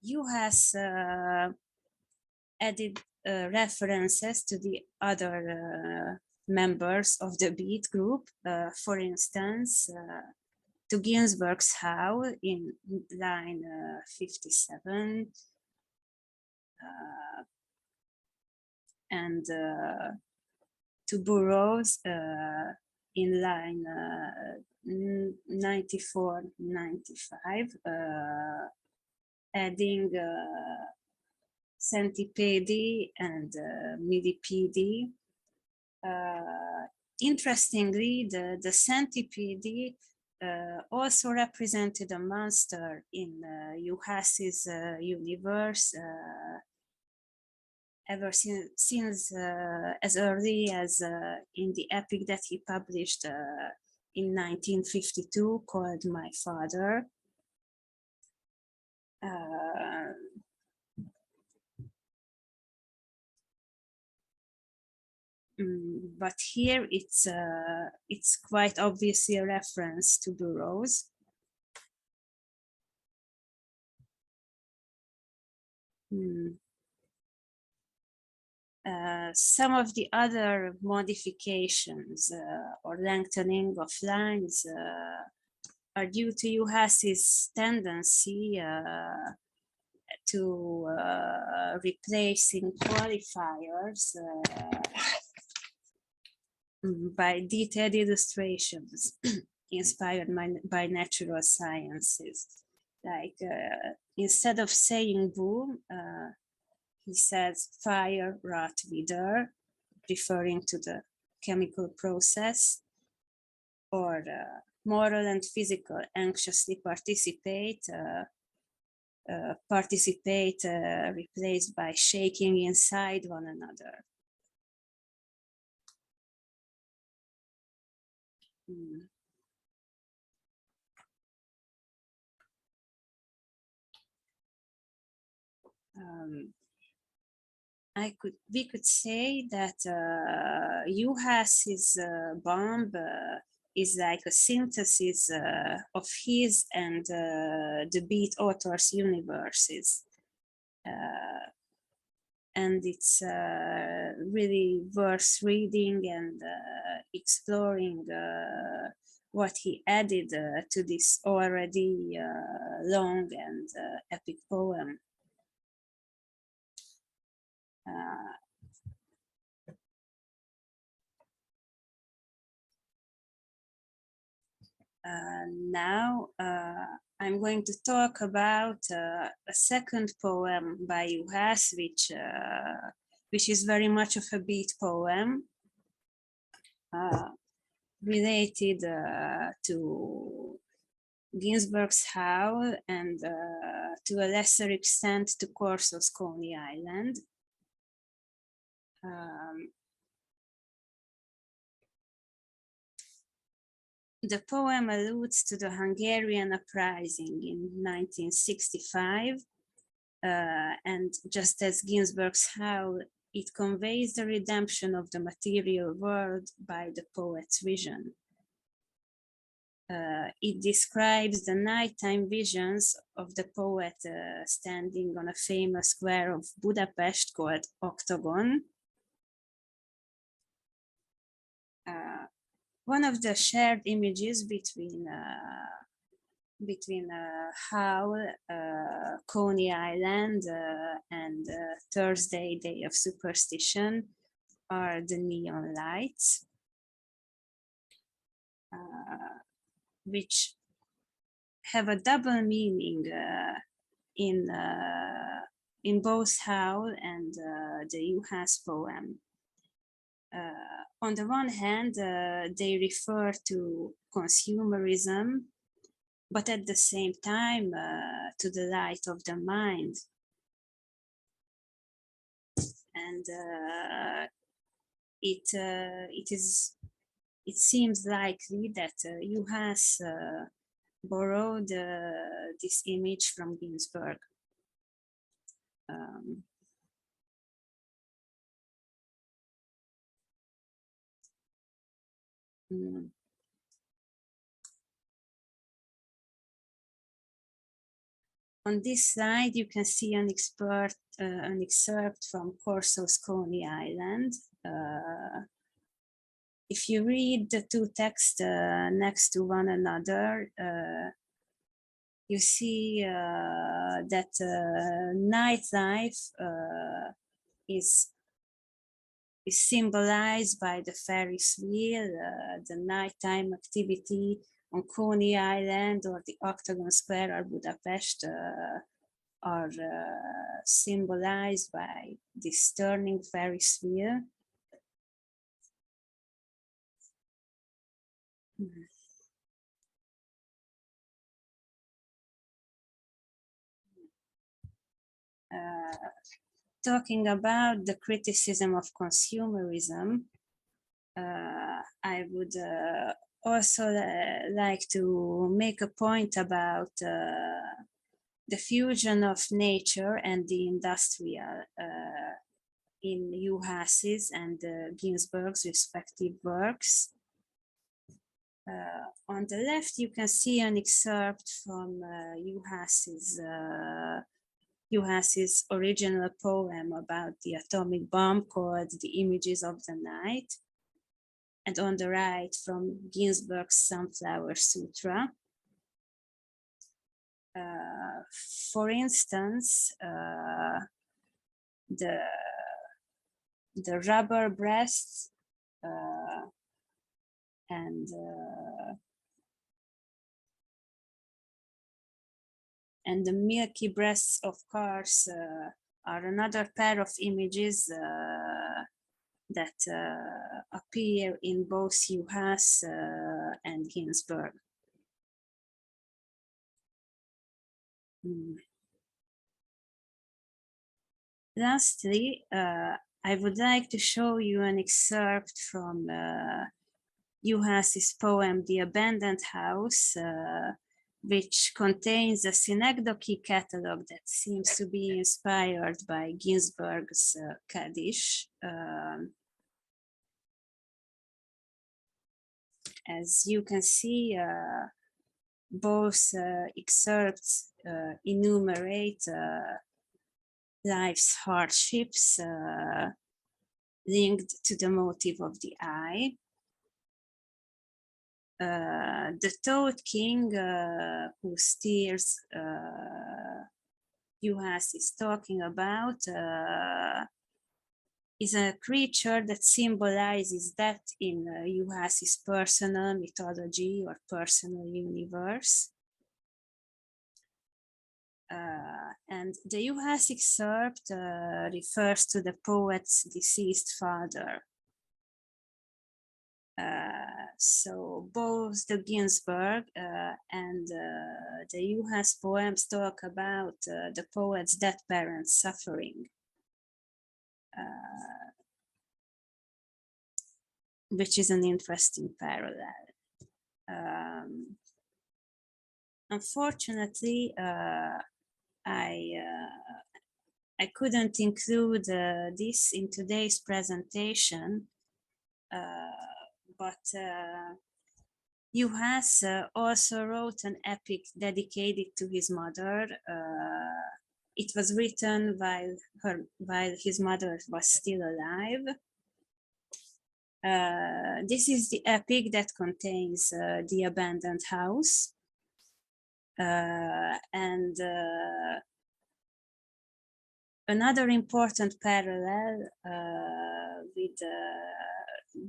Juhász added references to the other members of the beat group. For instance, to Ginsberg's How in line 57, and to Burroughs in line 94-95, adding centipede and millipede. Interestingly, the centipede also represented a monster in Juhász's universe ever since as early as in the epic that he published in 1952 called My Father. But here it's quite obviously a reference to Burroughs. Some of the other modifications or lengthening of lines are due to Juhász's tendency to replacing qualifiers by detailed illustrations inspired by natural sciences. Like instead of saying boom, he says fire rot wither, referring to the chemical process, or moral and physical anxiously participate, replaced by shaking inside one another. We could say that Juhász's bomb is like a synthesis of his and the beat author's universes. And it's really worth reading and exploring what he added to this already long and epic poem. Now I'm going to talk about a second poem by Juhász, which is very much of a beat poem related to Ginsberg's Howl and to a lesser extent to Korszó's Coney Island. The poem alludes to the Hungarian uprising in 1965, and just as Ginsberg's Howl, it conveys the redemption of the material world by the poet's vision. It describes the nighttime visions of the poet standing on a famous square of Budapest called Octagon. One of the shared images between Howl, Coney Island, and Thursday, Day of Superstition are the neon lights, which have a double meaning in both Howl and the Juhász poem. On the one hand, they refer to consumerism, but at the same time to the light of the mind. And it seems likely that Juhász borrowed this image from Ginsberg. On this slide, you can see an excerpt from Korszó's Coney Island. If you read the two texts next to one another, you see that nightlife is symbolized by the Ferris wheel, the nighttime activity on Coney Island or the Octagon Square or Budapest are symbolized by this turning Ferris wheel. Talking about the criticism of consumerism, I would also like to make a point about the fusion of nature and the industrial in Juhász's and Ginsberg's respective works. On the left, you can see an excerpt from Juhász's original poem about the atomic bomb called The Images of the Night. And on the right, from Ginsberg's Sunflower Sutra. For instance, the rubber breasts and the milky breasts of cars are another pair of images that appear in both Juhász and Ginsberg. Lastly, I would like to show you an excerpt from Juhász's poem, The Abandoned House, which contains a synecdoche catalog that seems to be inspired by Ginsberg's Kaddish. As you can see, both excerpts enumerate life's hardships linked to the motive of the eye. The Toad King who steers Juhász is talking about is a creature that symbolizes that in Juhász's personal mythology or personal universe. And the Juhászic serpent refers to the poet's deceased father. So both the Ginsberg and the Juhász poems talk about the poet's dead parents' suffering, which is an interesting parallel. Unfortunately, I couldn't include this in today's presentation, but Juhász also wrote an epic dedicated to his mother. It was written while his mother was still alive. This is the epic that contains the abandoned house. And another important parallel with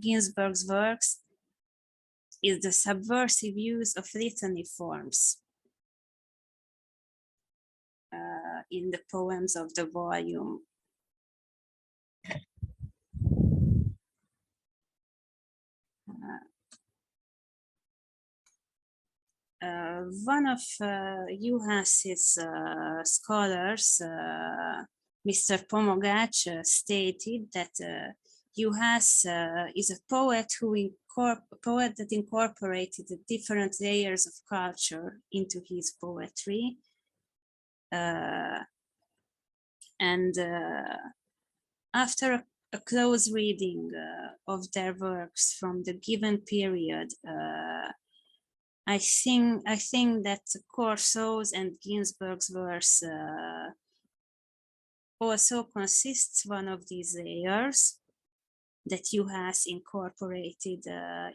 Ginsberg's works is the subversive use of litany forms in the poems of the volume. One of Juhász's scholars, Mr. Pomogács, stated that Juhász is a poet that incorporated the different layers of culture into his poetry. And after a close reading of their works from the given period, I think that Corso's and Ginsberg's verse also consists one of these layers that Juhász incorporated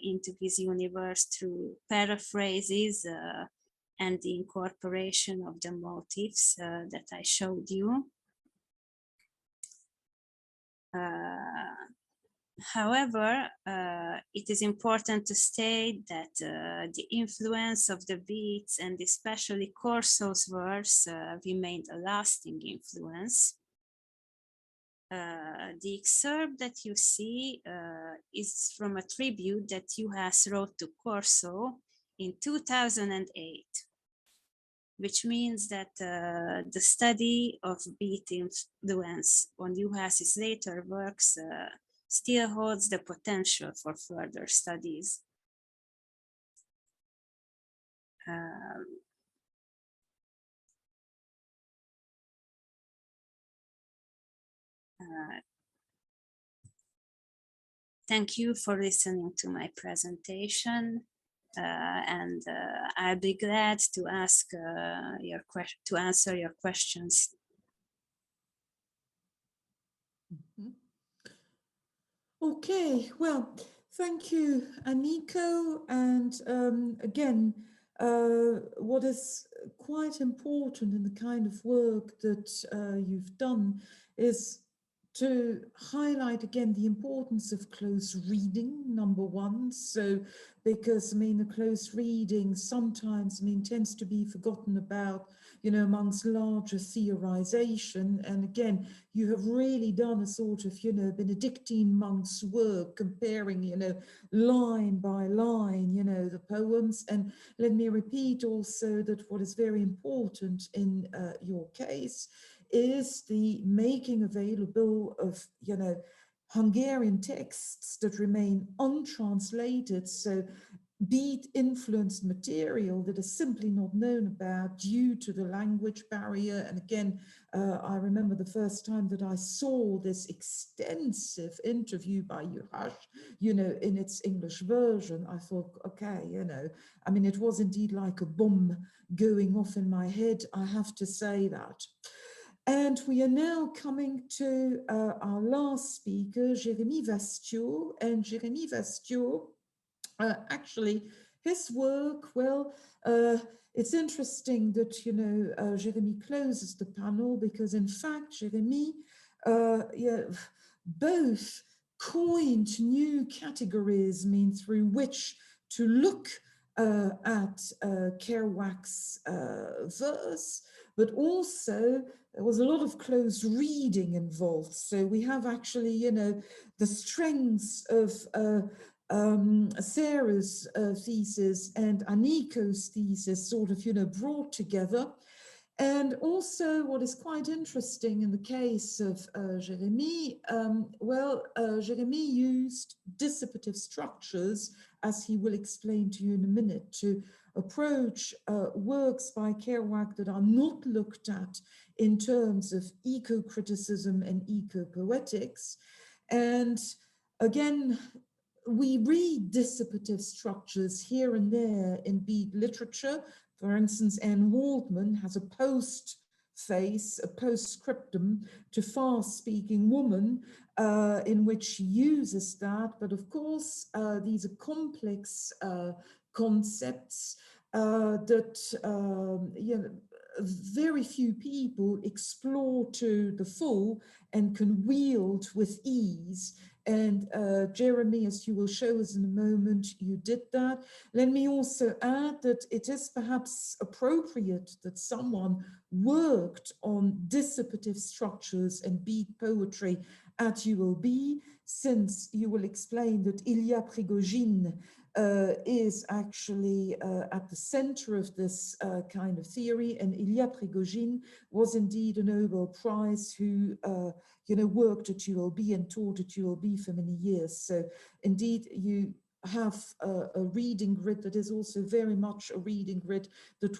into his universe through paraphrases and the incorporation of the motifs that I showed you. However, it is important to state that the influence of the beats and especially Corso's verse remained a lasting influence. The excerpt that you see is from a tribute that Juhász wrote to Corso in 2008, which means that the study of beat influence on Juhász's later works still holds the potential for further studies. Thank you for listening to my presentation, and I'll be glad to answer your questions. Mm-hmm. Okay, well, thank you, Anikó. And again, what is quite important in the kind of work that you've done is to highlight again the importance of close reading, number one. So, because I mean, the close reading sometimes, I mean, tends to be forgotten about, you know, amongst larger theorization. And again, you have really done a sort of, you know, Benedictine monk's work, comparing, you know, line by line, you know, the poems. And let me repeat also that what is very important in your case is the making available of, you know, Hungarian texts that remain untranslated. So beat influenced material that is simply not known about due to the language barrier. And again, I remember the first time that I saw this extensive interview by Juhász, you know, in its English version, I thought, okay, you know, I mean, it was indeed like a bomb going off in my head, I have to say that. And we are now coming to our last speaker, Jérémy Wastiaux. And Jérémy Wastiaux actually his work, well, it's interesting that, Jérémy closes the panel because in fact, Jérémy both coined new categories, through which to look at Kerouac's verse, but also there was a lot of close reading involved. So we have actually, the strengths of Sarah's thesis and Anikó's thesis sort of, brought together. And also what is quite interesting in the case of Jérémy, Jérémy used dissipative structures, as he will explain to you in a minute, to approach works by Kerouac that are not looked at in terms of eco-criticism and eco-poetics. And again, we read dissipative structures here and there in beat literature. For instance, Anne Waldman has a postface, a postscriptum to fast-speaking woman, in which she uses that. But of course, these are complex concepts that very few people explore to the full and can wield with ease. And Jérémy, as you will show us in a moment, you did that. Let me also add that it is perhaps appropriate that someone worked on dissipative structures and beat poetry at ULB, since you will explain that Ilya Prigogine is actually at the center of this kind of theory. And Ilya Prigogine was indeed a Nobel Prize who worked at ULB and taught at ULB for many years. So indeed, you have a reading grid that is also very much a reading grid that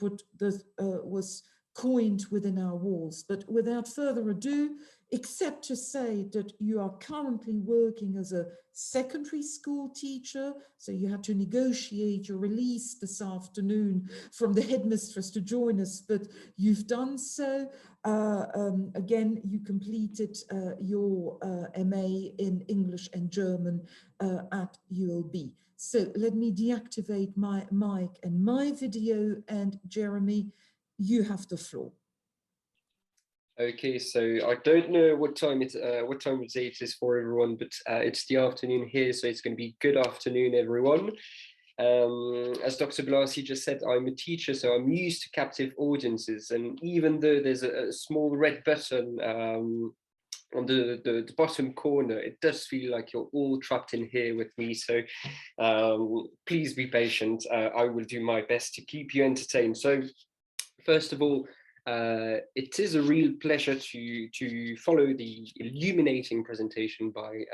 was coined within our walls. But without further ado, except to say that you are currently working as a secondary school teacher, so you had to negotiate your release this afternoon from the headmistress to join us, but you've done so. Again, you completed your MA in English and German at ULB. So let me deactivate my mic and my video, and Jérémy, you have the floor. Okay, so I don't know what time it is for everyone, but it's the afternoon here, so it's going to be good afternoon, everyone. As Dr. Bellarsi just said, I'm a teacher, so I'm used to captive audiences, and even though there's a small red button on the bottom corner, it does feel like you're all trapped in here with me, so please be patient. I will do my best to keep you entertained. So first of all, it is a real pleasure to follow the illuminating presentation by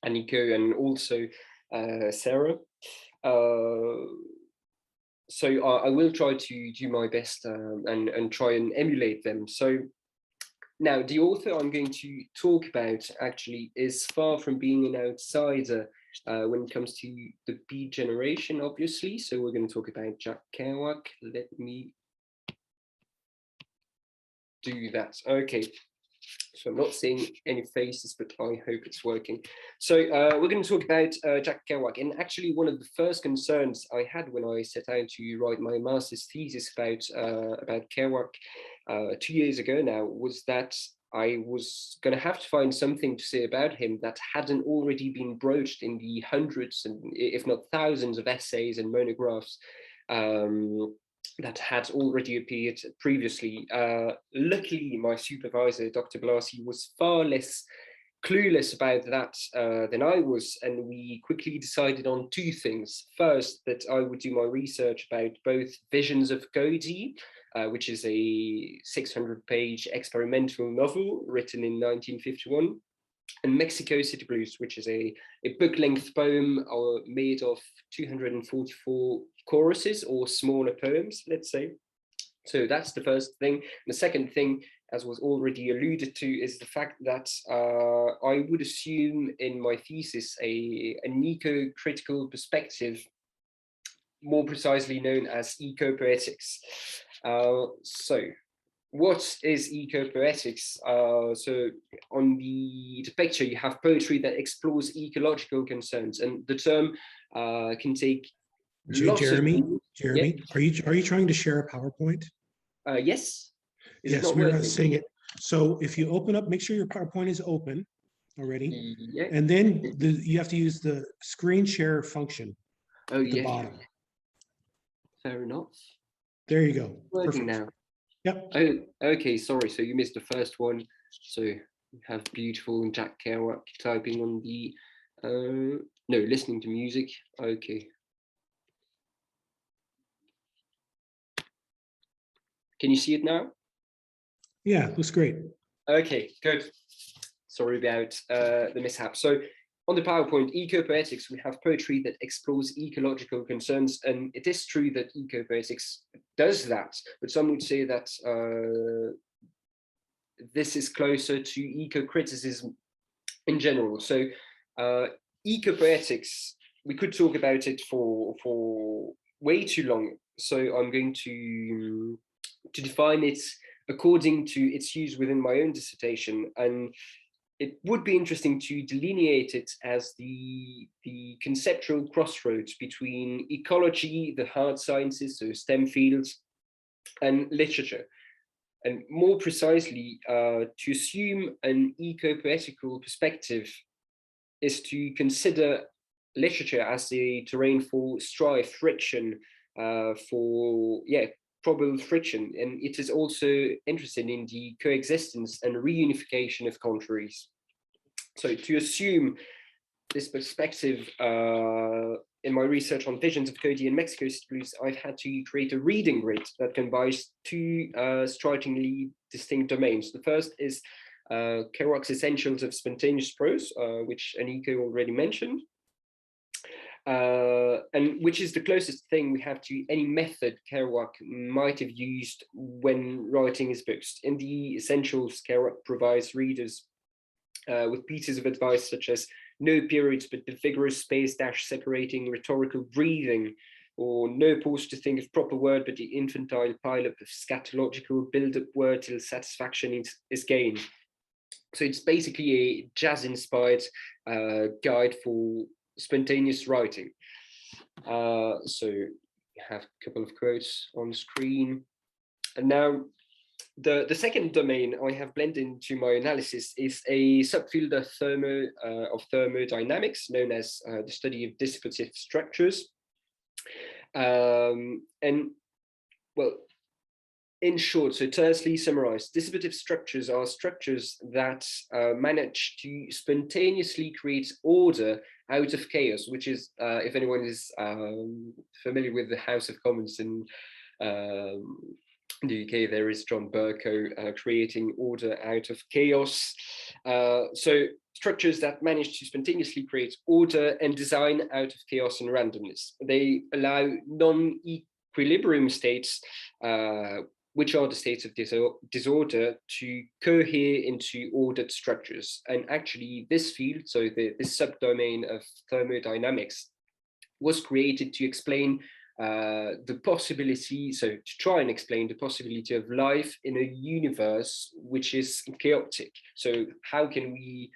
Anikó and also Sarah. So I will try to do my best and try and emulate them. So now the author I'm going to talk about actually is far from being an outsider when it comes to the beat generation, obviously. So we're going to talk about Jack Kerouac. Let me do that. Okay, so I'm not seeing any faces, but I hope it's working. So we're going to talk about Jack Kerouac, and actually one of the first concerns I had when I set out to write my master's thesis about Kerouac 2 years ago now was that I was going to have to find something to say about him that hadn't already been broached in the hundreds and if not thousands of essays and monographs that had already appeared previously. Luckily, my supervisor, Dr. Bellarsi, was far less clueless about that than I was, and we quickly decided on two things. First, that I would do my research about both Visions of Cody, which is a 600-page experimental novel written in 1951, and Mexico City Blues, which is a book-length poem made of 244 choruses or smaller poems, let's say. So that's the first thing. The second thing, as was already alluded to, is the fact that I would assume in my thesis an eco-critical perspective, more precisely known as Ecopoetics. So what is Ecopoetics? So on the picture, you have poetry that explores ecological concerns, and the term can take Jeremy, Yeah. are you trying to share a PowerPoint? Yes. Is it Yes, not we're not working? seeing it. So if you open up, make sure your PowerPoint is open already. Yeah. And then you have to use the screen share function Oh, at the yeah. bottom. Fair enough. There you go. Working Perfect. now. Yep. Oh, okay. Sorry. So you missed the first one. So you have beautiful Jack Kerouac typing on the, no, listening to music. Okay. Can you see it now? Yeah, looks great. Okay, good. Sorry about the mishap. So on the PowerPoint, Ecopoetics, we have poetry that explores ecological concerns, and it is true that Ecopoetics does that, but some would say that this is closer to eco-criticism in general. So Ecopoetics, we could talk about it for way too long. So I'm going to define it according to its use within my own dissertation. And it would be interesting to delineate it as the conceptual crossroads between ecology, the hard sciences, so STEM fields, and literature. And more precisely, to assume an eco-poetical perspective is to consider literature as a terrain for strife, friction, for probable friction, and it is also interested in the coexistence and reunification of contraries. So to assume this perspective in my research on visions of Cody and Mexico City Blues, I've had to create a reading grid that combines two strikingly distinct domains. The first is Kerouac's Essentials of Spontaneous Prose, which Anikó already mentioned, and which is the closest thing we have to any method Kerouac might have used when writing his books. In the Essentials, Kerouac provides readers with pieces of advice such as no periods but the vigorous space dash separating rhetorical breathing, or no pause to think of proper word but the infantile pileup of scatological build-up word till satisfaction is gained. So it's basically a jazz-inspired guide for spontaneous writing. So you have a couple of quotes on screen. And now the second domain I have blended into my analysis is a subfield of thermodynamics known as the study of dissipative structures. And well, in short, so tersely summarized, dissipative structures are structures that manage to spontaneously create order out of chaos, which is, if anyone is familiar with the House of Commons in the UK, there is John Bercow creating order out of chaos. So structures that manage to spontaneously create order and design out of chaos and randomness. They allow non-equilibrium states, which are the states of disorder, to cohere into ordered structures. And actually this field, so this subdomain of thermodynamics, was created to explain the possibility, so to try and explain the possibility of life in a universe which is chaotic. So how can we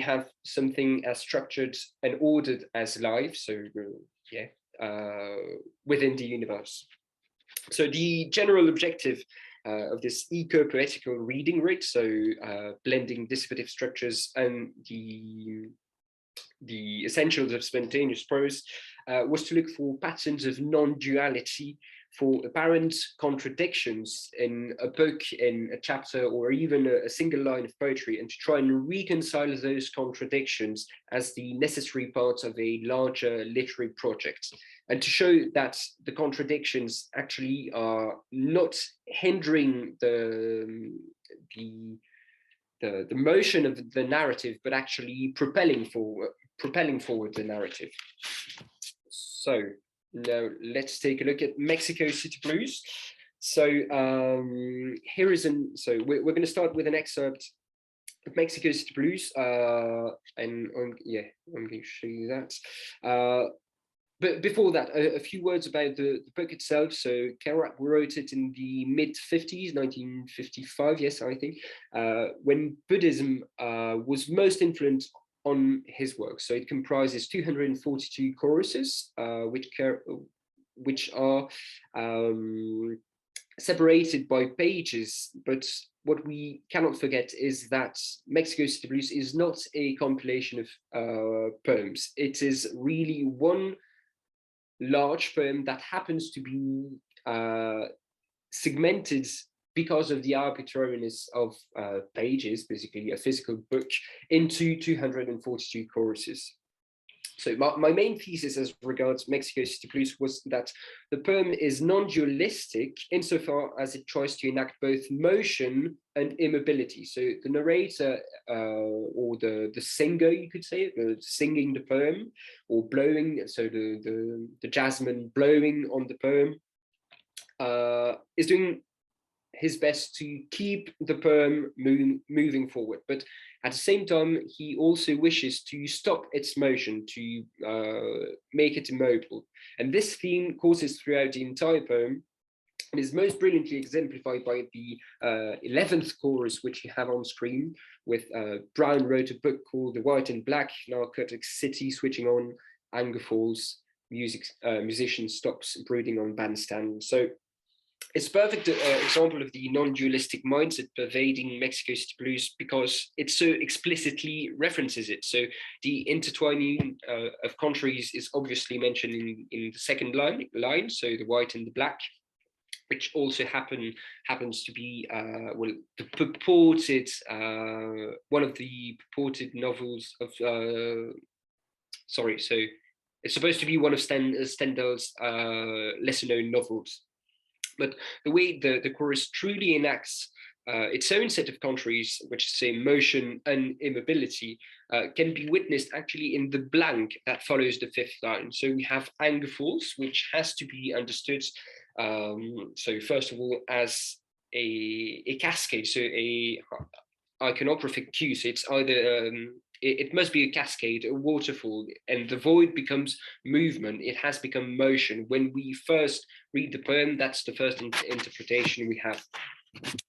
have something as structured and ordered as life? So within the universe. So the general objective of this eco-poetical reading grid, so blending dissipative structures and the essentials of spontaneous prose, was to look for patterns of non-duality, for apparent contradictions in a book, in a chapter, or even a single line of poetry, and to try and reconcile those contradictions as the necessary parts of a larger literary project, and to show that the contradictions actually are not hindering the motion of the narrative, but actually propelling forward the narrative. So now let's take a look at Mexico City Blues. So here is we're going to start with an excerpt of Mexico City Blues, and I'm going to show you that. But before that, a few words about the book itself. So Kerouac wrote it in the mid-50s, 1955, yes, I think, when Buddhism was most influenced on his work. So it comprises 242 choruses, which are separated by pages. But what we cannot forget is that Mexico City Blues is not a compilation of poems. It is really one large poem that happens to be segmented because of the arbitrariness of pages, basically a physical book, into 242 choruses. So my main thesis as regards Mexico City Blues was that the poem is non-dualistic insofar as it tries to enact both motion and immobility. So the narrator or the singer, you could say, singing the poem or blowing, so the jazzman blowing on the poem, is doing his best to keep the poem moving forward, but at the same time he also wishes to stop its motion, to make it immobile. And this theme courses throughout the entire poem and is most brilliantly exemplified by the 11th chorus, which you have on screen, with Brown wrote a book called The White and Black, Narcotics City switching on, anger falls, musician stops brooding on bandstand. So it's a perfect example of the non-dualistic mindset pervading Mexico City Blues because it so explicitly references it. So the intertwining of countries is obviously mentioned in the second line, so the white and the black, which also happens to be well, the purported one of the purported novels of sorry, so it's supposed to be one of Stendhal's lesser known novels. But the way the chorus truly enacts its own set of countries, which say motion and immobility, can be witnessed actually in the blank that follows the fifth line. So we have anger falls, which has to be understood, so first of all, as a cascade, so a iconographic cue. So it's either it must be a cascade, a waterfall, and the void becomes movement. It has become motion. When we first read the poem, that's the first interpretation we have.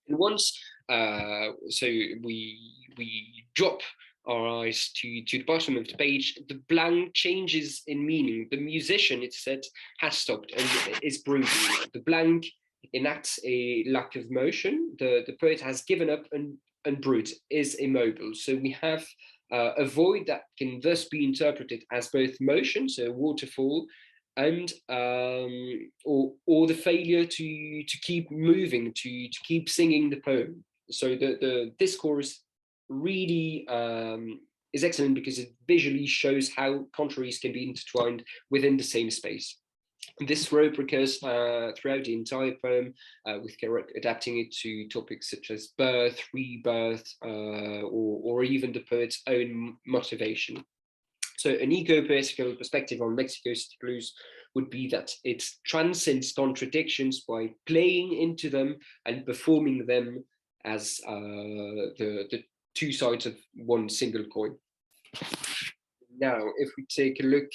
And once, so we drop our eyes to the bottom of the page, the blank changes in meaning. The musician, it said, has stopped and is brooding. The blank enacts a lack of motion. The poet has given up and brood, is immobile. So we have a void that can thus be interpreted as both motion, so waterfall, and or the failure to keep moving, to keep singing the poem. So this chorus really is excellent because it visually shows how contraries can be intertwined within the same space. This rope recurs throughout the entire poem, with Kerouac adapting it to topics such as birth, rebirth, or even the poet's own motivation. So an eco-poetical perspective on Mexico City Blues would be that it transcends contradictions by playing into them and performing them as the two sides of one single coin. Now, if we take a look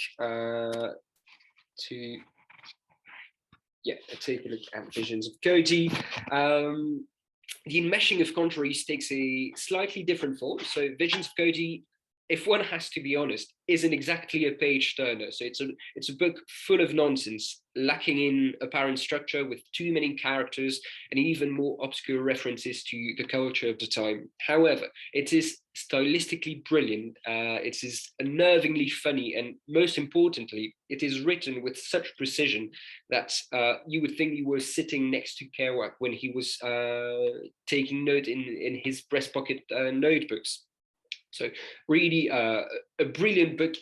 take a look at Visions of Cody. The enmeshing of contraries takes a slightly different form. So Visions of Cody, if one has to be honest, isn't exactly a page turner. So it's a book full of nonsense, lacking in apparent structure, with too many characters and even more obscure references to the culture of the time. However, it is stylistically brilliant. It is unnervingly funny, and most importantly, it is written with such precision that you would think you were sitting next to Kerouac when he was taking note in his breast pocket notebooks. So really a brilliant book,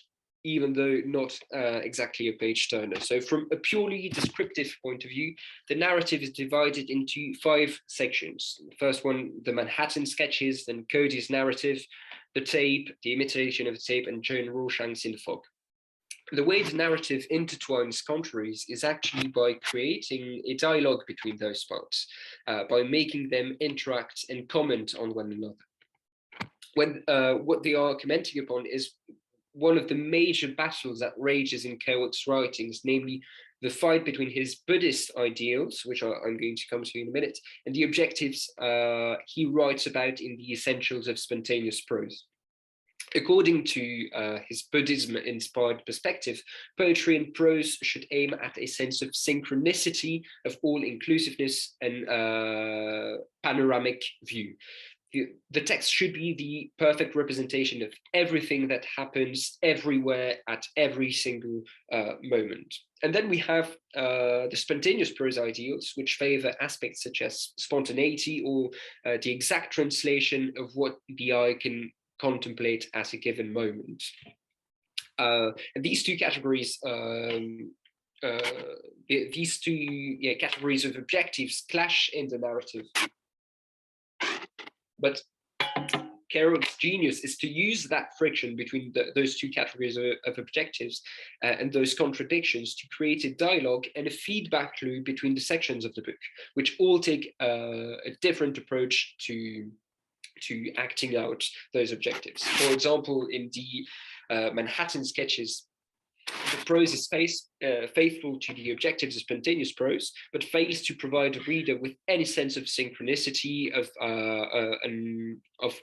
even though not exactly a page turner. So from a purely descriptive point of view, the narrative is divided into 5 sections. The first one, the Manhattan sketches, then Cody's narrative, the tape, the imitation of the tape, and Joan Rorschach's In the Fog. The way the narrative intertwines contraries is actually by creating a dialogue between those parts, by making them interact and comment on one another. When what they are commenting upon is one of the major battles that rages in Kerouac's writings, namely the fight between his Buddhist ideals, which I'm going to come to in a minute, and the objectives he writes about in the Essentials of Spontaneous Prose. According to his Buddhism-inspired perspective, poetry and prose should aim at a sense of synchronicity, of all-inclusiveness, and panoramic view. The text should be the perfect representation of everything that happens everywhere at every single moment. And then we have the spontaneous prose ideals, which favor aspects such as spontaneity or the exact translation of what the eye can contemplate at a given moment. And these two categories, categories of objectives clash in the narrative. But Kerouac's genius is to use that friction between those two categories of objectives and those contradictions to create a dialogue and a feedback loop between the sections of the book, which all take a different approach to acting out those objectives. For example, in the Manhattan sketches, the prose is faithful to the objectives of spontaneous prose, but fails to provide the reader with any sense of synchronicity, of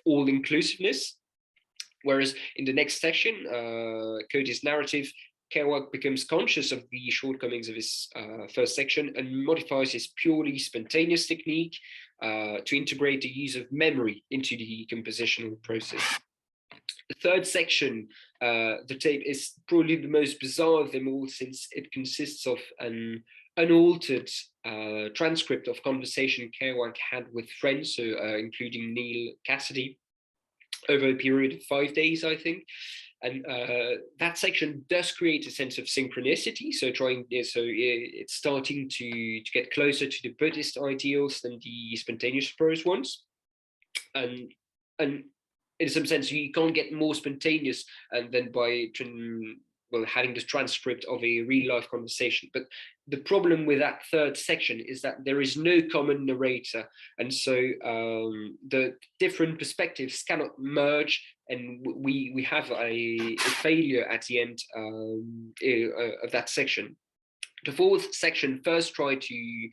all-inclusiveness. Whereas in the next section, Cody's narrative, Kerouac becomes conscious of the shortcomings of his first section and modifies his purely spontaneous technique to integrate the use of memory into the compositional process. The third section, the tape, is probably the most bizarre of them all, since it consists of an unaltered transcript of conversation Kerouac had with friends, so including Neil Cassidy, over a period of 5 days, I think. And that section does create a sense of synchronicity. So it's starting to get closer to the Buddhist ideals than the spontaneous prose ones. And in some sense, you can't get more spontaneous than by having this transcript of a real life conversation. But the problem with that third section is that there is no common narrator. And so the different perspectives cannot merge, and we have a failure at the end of that section. The fourth section first tried to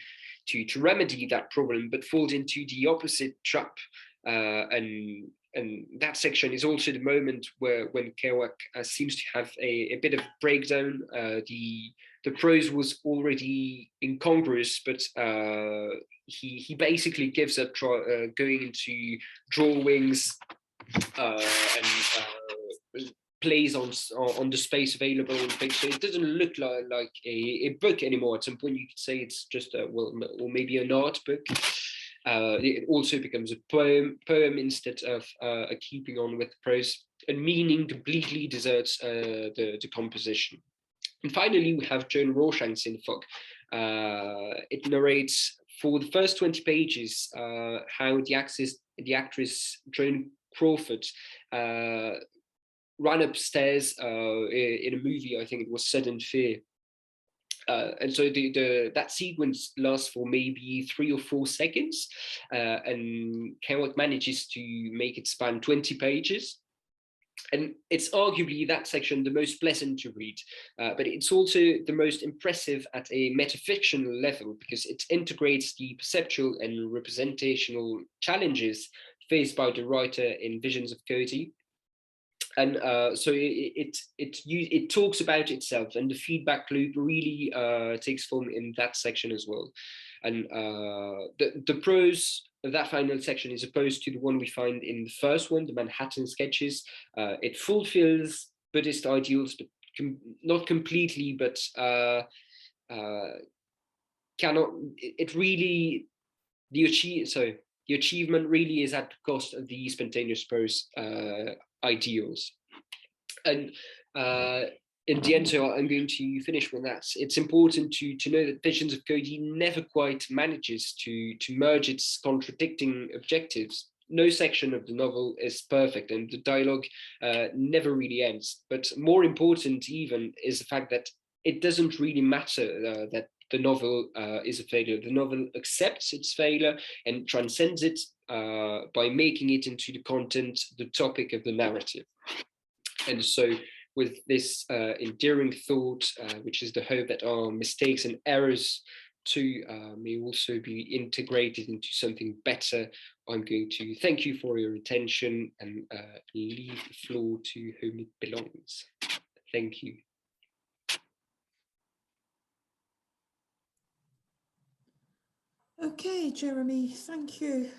remedy that problem, but falls into the opposite trap. And that section is also the moment when Kerouac seems to have a bit of breakdown. The prose was already incongruous, but he basically gives up going into drawings and plays on the space available on the page. So it doesn't look like a book anymore. At some point you could say it's just or maybe an art book. It also becomes a poem instead of keeping on with prose, and meaning completely deserts the composition. And finally, we have Joan Rorschach's In Fog. It narrates for the first 20 pages how the actress Joan Crawford ran upstairs in a movie, I think it was Sudden Fear. And so that sequence lasts for maybe 3 or 4 seconds, and Kerouac manages to make it span 20 pages. And it's arguably that section the most pleasant to read, but it's also the most impressive at a metafictional level, because it integrates the perceptual and representational challenges faced by the writer in Visions of Cody. And so it talks about itself, and the feedback loop really takes form in that section as well. And the prose of that final section is opposed to the one we find in the first one, the Manhattan sketches. It fulfills Buddhist ideals, but not completely, but cannot. It really the achievement really is at the cost of the spontaneous prose ideals. And in the end, so I'm going to finish with that. It's important to know that Visions of Cody never quite manages to merge its contradicting objectives. No section of the novel is perfect, and the dialogue never really ends. But more important even is the fact that it doesn't really matter that the novel is a failure. The novel accepts its failure and transcends it by making it into the content, the topic of the narrative. And so with this endearing thought, which is the hope that our mistakes and errors to may also be integrated into something better, I'm going to thank you for your attention and leave the floor to whom it belongs. Thank you. Okay, Jeremy, thank you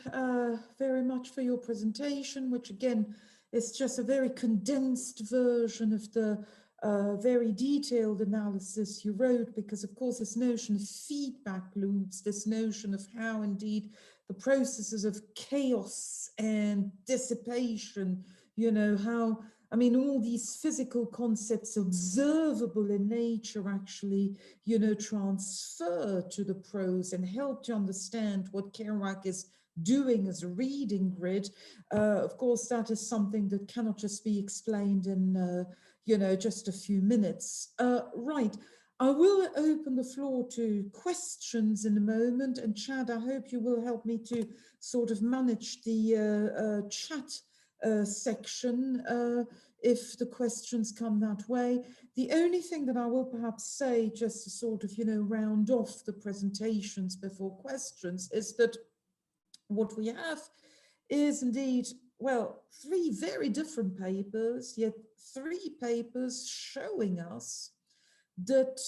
very much for your presentation, which again is just a very condensed version of the very detailed analysis you wrote, because of course this notion of feedback loops, this notion of how indeed the processes of chaos and dissipation, you know, how, I mean, all these physical concepts observable in nature actually, you know, transfer to the prose and help to understand what Kerouac is doing as a reading grid. Of course, that is something that cannot just be explained in, you know, just a few minutes. Right. I will open the floor to questions in a moment. And Chad, I hope you will help me to sort of manage the chat section if the questions come that way. The only thing that I will perhaps say, just to sort of, you know, round off the presentations before questions, is that what we have is indeed, well, 3 very different papers, yet 3 papers showing us that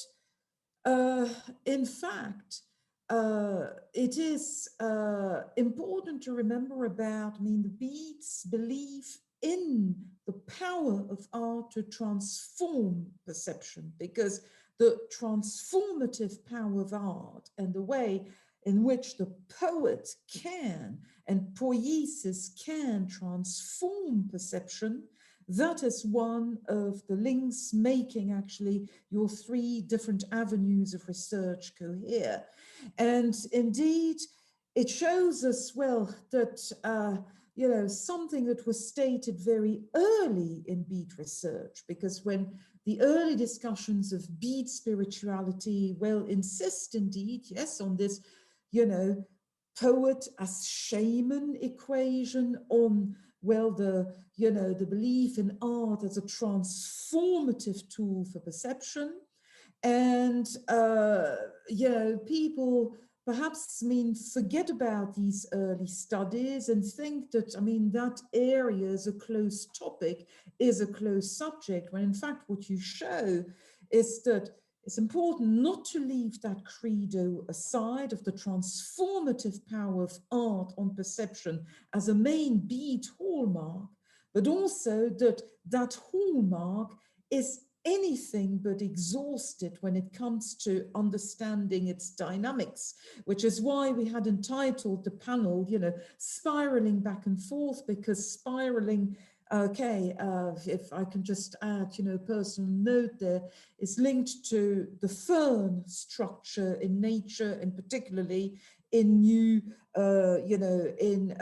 in fact, it is important to remember about, I mean, the Beats believe in the power of art to transform perception, because the transformative power of art and the way in which the poet can and poiesis can transform perception, that is one of the links making actually your 3 different avenues of research cohere. And indeed, it shows us, well, that, you know, something that was stated very early in beat research, because when the early discussions of beat spirituality, well, insist indeed, yes, on this, you know, poet as shaman equation, on, well, the, you know, the belief in art as a transformative tool for perception. And, you know, people perhaps, I mean, forget about these early studies and think that, I mean, that area is a closed topic, is a closed subject, when in fact what you show is that it's important not to leave that credo aside of the transformative power of art on perception as a main beat hallmark, but also that that hallmark is anything but exhausted when it comes to understanding its dynamics, which is why we had entitled the panel, you know, spiraling back and forth, because spiraling, okay, if I can just add, you know, personal note there, is linked to the fern structure in nature, and particularly in new, you know, in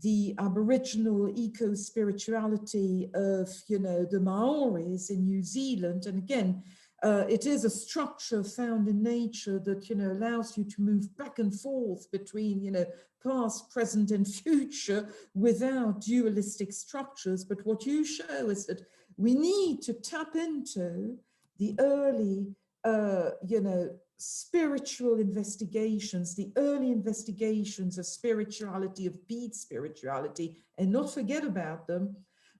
the Aboriginal eco-spirituality of, you know, the Maoris in New Zealand. And again, it is a structure found in nature that, you know, allows you to move back and forth between, you know, past, present, and future without dualistic structures. But what you show is that we need to tap into the early, you know, spiritual investigations, the early investigations of spirituality, of beat spirituality, and not forget about them,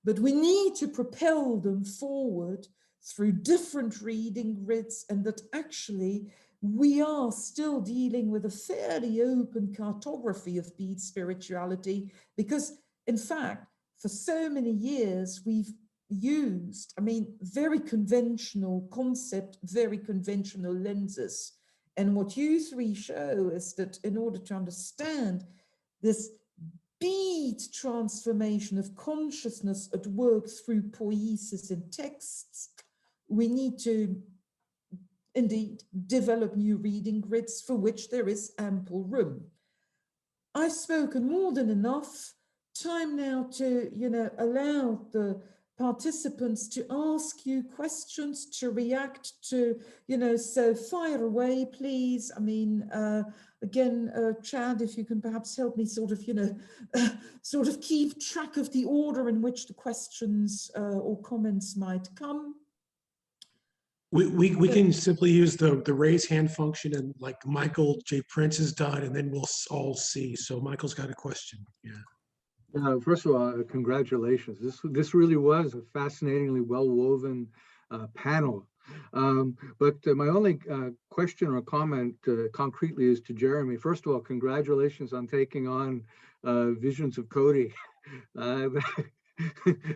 but we need to propel them forward through different reading grids, and that actually we are still dealing with a fairly open cartography of beat spirituality, because in fact, for so many years, we've used, I mean, very conventional concept, very conventional lenses. And what you 3 show is that in order to understand this beat transformation of consciousness at work through poiesis in texts, we need to indeed develop new reading grids for which there is ample room. I've spoken more than enough. Time now to, you know, allow the participants to ask you questions, to react to, you know, so fire away, please. I mean, again, Chad, if you can perhaps help me sort of, you know, sort of keep track of the order in which the questions or comments might come. We can simply use the raise hand function and like Michael J. Prince has done, and then we'll all see. So Michael's got a question. Yeah. First of all, congratulations. This really was a fascinatingly well-woven panel. But my only question or comment concretely is to Jeremy. First of all, congratulations on taking on Visions of Cody.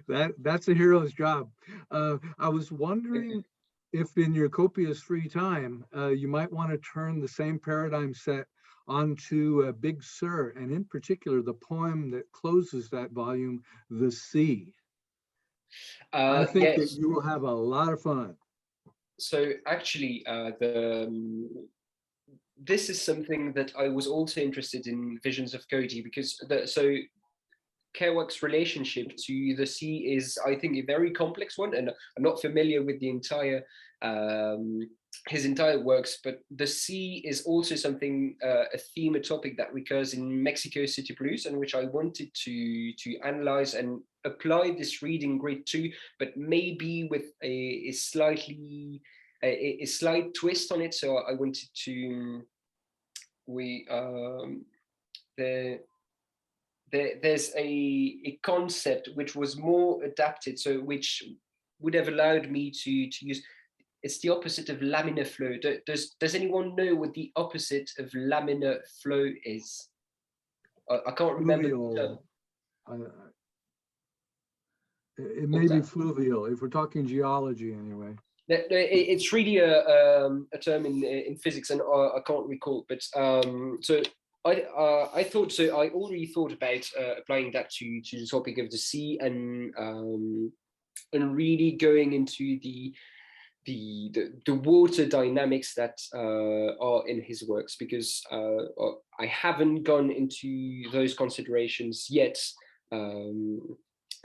That's a hero's job. I was wondering if in your copious free time, you might want to turn the same paradigm set onto Big Sur, and in particular, the poem that closes that volume, The Sea. I think that you will have a lot of fun. So actually, this is something that I was also interested in Visions of Cody, because Kerouac's relationship to the sea is, I think, a very complex one, and I'm not familiar with the entire his entire works, but the sea is also something, a theme, a topic that recurs in Mexico City Blues, and which I wanted to analyze and apply this reading grid to, but maybe with a slight twist on it. So I wanted to there's a concept which was more adapted, so which would have allowed me to use. It's the opposite of laminar flow. Does anyone know what the opposite of laminar flow is? I can't remember. It may be fluvial, if we're talking geology anyway. No, it's really a term in physics, and I can't recall. But so I thought so. I already thought about applying that to the topic of the sea, and really going into the water dynamics that are in his works, because I haven't gone into those considerations yet,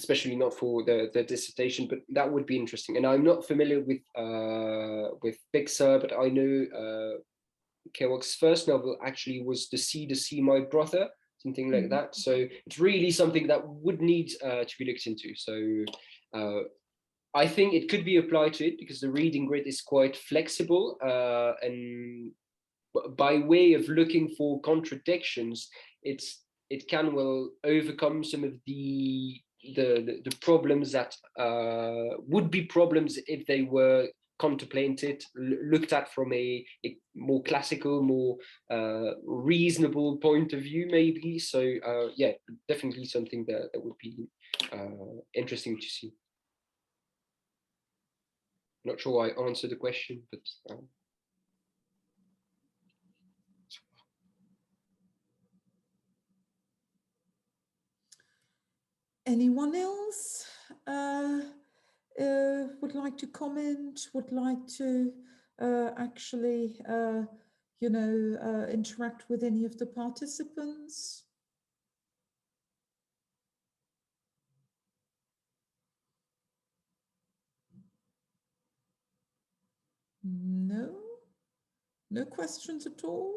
especially not for the dissertation, but that would be interesting. And I'm not familiar with Big Sur, but I know Kerouac's first novel actually was The Sea, My Brother, something like that. So it's really something that would need to be looked into. So I think it could be applied to it, because the reading grid is quite flexible, and by way of looking for contradictions, it can well overcome some of the problems that would be problems if they were contemplated, looked at from a more classical, more reasonable point of view, maybe. So yeah, definitely something that would be interesting to see. Not sure I answered the question, but anyone else would like to comment, would like to actually, interact with any of the participants? No questions at all?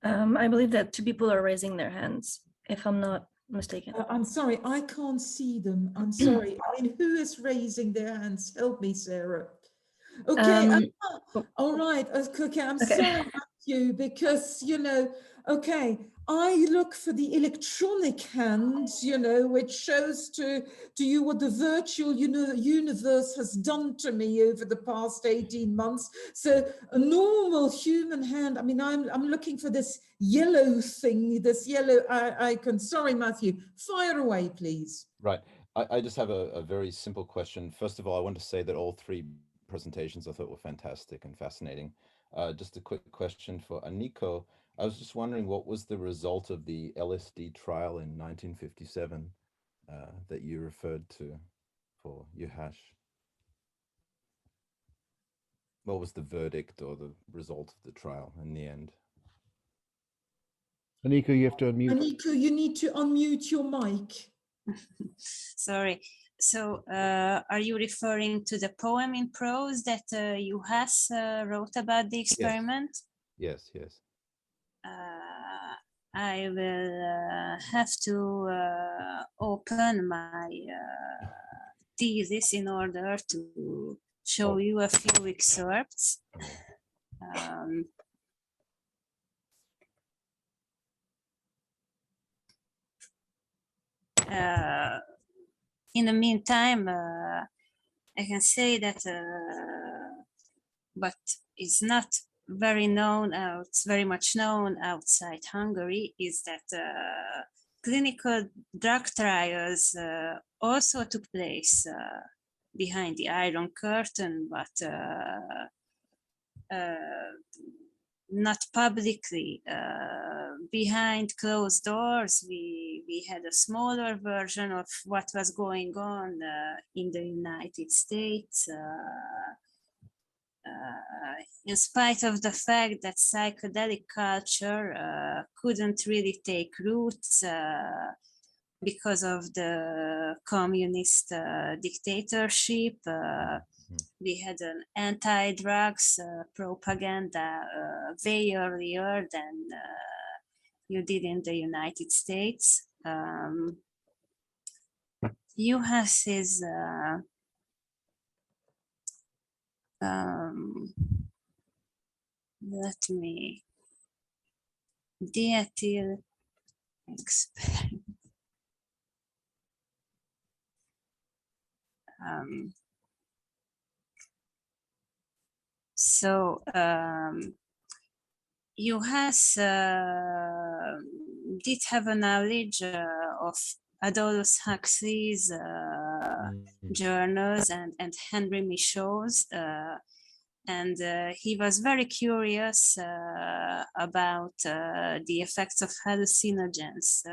I believe that 2 people are raising their hands, if I'm not mistaken. I'm sorry, I can't see them. I'm sorry. I mean, who is raising their hands? Help me, Sarah. Okay, all right. Okay, I'm sorry, Matthew, because, okay, I look for the electronic hand, which shows to you what the virtual universe has done to me over the past 18 months. So a normal human hand, I mean, I'm looking for this yellow thing, this yellow icon. Sorry, Matthew, fire away, please. Right. I just have a very simple question. First of all, I want to say that all 3 presentations I thought were fantastic and fascinating. Just a quick question for Anikó. I was just wondering, what was the result of the LSD trial in 1957 that you referred to for Juhász? What was the verdict or the result of the trial in the end? Anikó, you have to unmute. Anikó, you need to unmute your mic. Sorry. So are you referring to the poem in prose that Juhász wrote about the experiment? Yes. I will have to open my thesis in order to show you a few excerpts. In the meantime, I can say that but it's not very known, it's very much known outside Hungary, is that clinical drug trials also took place behind the Iron Curtain, but not publicly. Behind closed doors, we had a smaller version of what was going on in the United States. In spite of the fact that psychedelic culture couldn't really take roots because of the communist dictatorship, we had an anti-drugs propaganda way earlier than you did in the United States. Juhász is let me Diatil experiment. Juhász did have a knowledge of Aldous Huxley's journals and Henry Michaud's, and he was very curious about the effects of hallucinogens.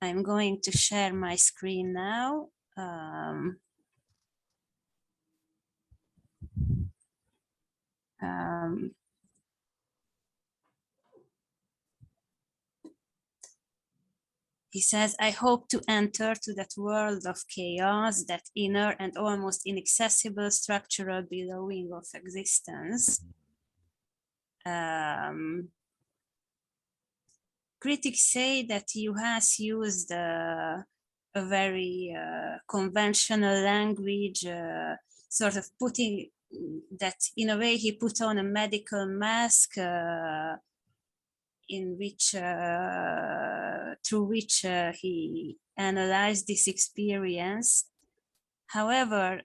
I'm going to share my screen now. He says, I hope to enter to that world of chaos, that inner and almost inaccessible structural billowing of existence. Critics say that Juhász used a very conventional language, sort of putting that, in a way, he put on a medical mask in which, through which he analyzed this experience. However,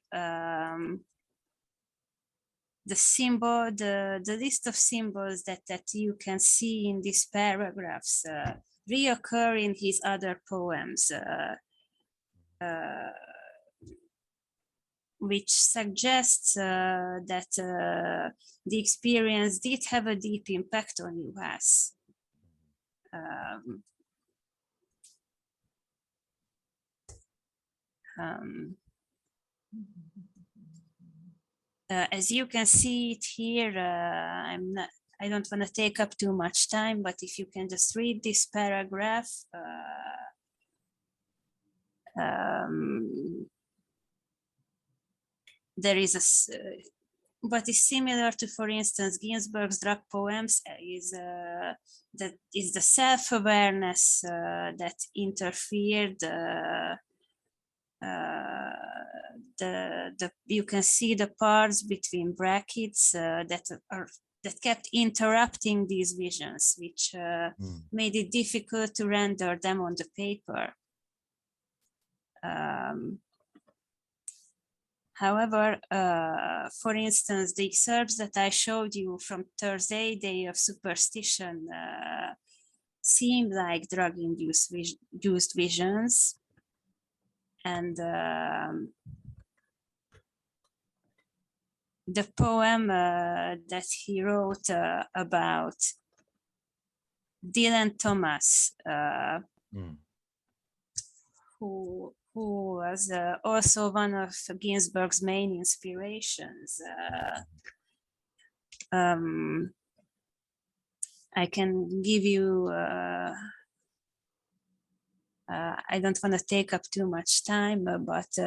the symbol, the list of symbols that you can see in these paragraphs reoccur in his other poems, which suggests that the experience did have a deep impact on Juhász. As you can see it here, I don't want to take up too much time, but if you can just read this paragraph, there is a, what is similar to, for instance, Ginsberg's drug poems is that is the self-awareness that interfered. You can see the parts between brackets that kept interrupting these visions, which made it difficult to render them on the paper. However, for instance, the excerpts that I showed you from Thursday, Day of Superstition, seemed like drug-induced visions. And the poem that he wrote about Dylan Thomas, who was also one of Ginsberg's main inspirations. I can give you, I don't want to take up too much time, but